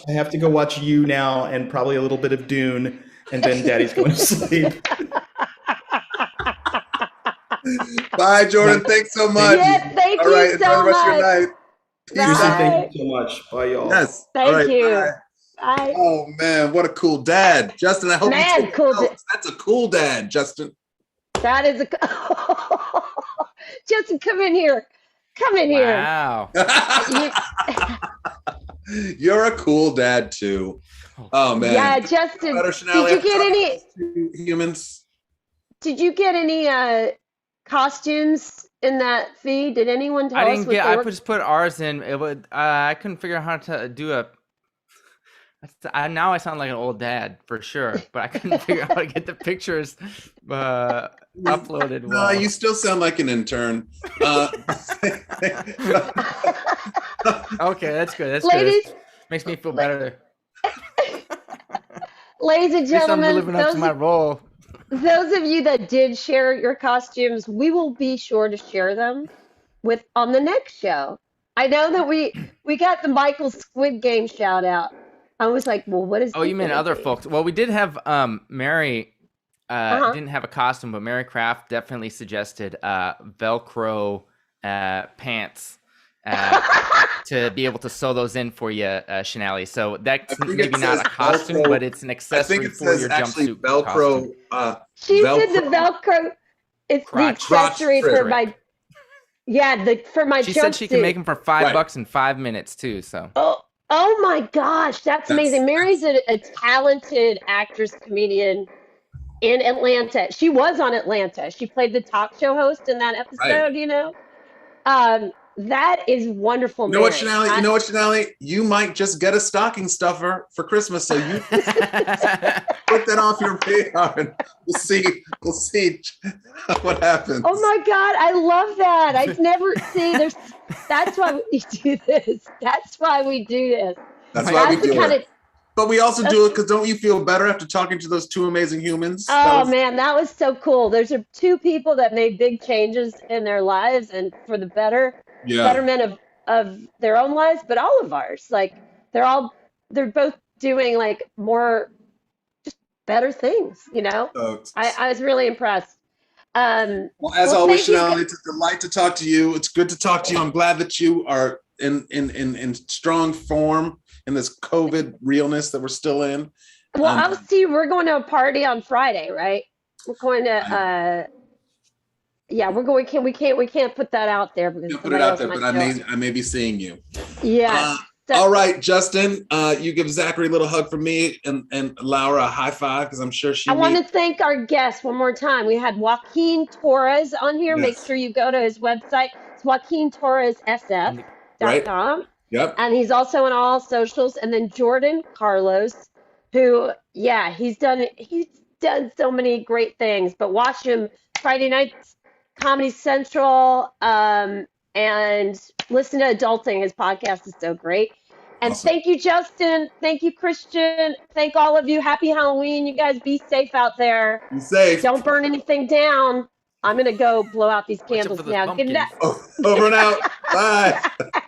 you now and probably a little bit of Dune, and then Daddy's going to sleep. Bye, Jordan. Thanks so much. Yes, thank All you right, so enjoy the rest of your much. night. Peace Chrissy, out. thank you so much. Bye, y'all. Yes. Thank All right, you. bye. Bye. Oh man, what a cool dad, Justin. I hope you Man, take cool notes. That's a cool dad, Justin. That is Justin, come in here. Come in here. Wow. You're a cool dad too. Oh man. Yeah, Justin. Did you get any costumes in that feed? Did anyone tell us? I didn't get. I just put ours in. It would. I couldn't figure out how to do a. Now I sound like an old dad for sure, but I couldn't figure out how to get the pictures uploaded. No, you still sound like an intern. Okay, that's good. That's Ladies, good. Makes me feel better. ladies and At least I'm gentlemen, living up to my role. those of you that did share your costumes, we will be sure to share them on the next show. I know that we got the Michael Squid Game shout out. I was like, well, what is Oh, it you mean gonna other be? folks? Well, we did have Mary Uh-huh. didn't have a costume, but Mary Craft definitely suggested Velcro pants to be able to sew those in for you, Shanali. So that's maybe not a costume, Velcro, but it's an accessory for your actually jumpsuit Velcro. She said the Velcro Velcro. It's the crotch accessory for strip. my for my She jumpsuit. said she can make them for $5 Right. in 5 minutes too. So Oh my gosh, that's amazing. Mary's a talented actress, comedian in Atlanta. She was on Atlanta. She played the talk show host in that Right. episode, That is wonderful, You know what, Mary. Shanali? You might just get a stocking stuffer for Christmas, so you put that off your radar, and we'll see what happens. Oh my God, I love that. I've never see. That's why we do this. That's why we do this. That's why we do it. But we also do it That's- because don't you feel better after talking to those two amazing humans? Oh man, that was so cool. There's two people that made big changes in their lives and for the betterment of their own lives, but all of ours. Like they're both doing like more just better things, I was really impressed. Well, as always, thank you. Chanel, it's a delight to talk to you. It's good to talk to you. I'm glad that you are in strong form in this COVID realness that we're still in. Well, I'll see. We're going to a party on Friday, right? We're going to. Yeah, we're going. We can't put that out there because put it out there, but I may be seeing you. Yeah. All right, Justin. You give Zachary a little hug from me and Laura a high five because I'm sure she. I want to thank our guests one more time. We had Joaquín Torres on here. Yes. Make sure you go to his website. It's JoaquínTorresSF.com. Right. Yep. And he's also on all socials. And then Jordan Carlos, who, he's done so many great things. But watch him Friday nights, Comedy Central, and listen to Adulting. His podcast is so great. And awesome. Thank you, Justin. Thank you, Christian. Thank all of you. Happy Halloween. You guys be safe out there. Be safe. Don't burn anything down. I'm going to go blow out these candles now. Good night. Over and out. Bye.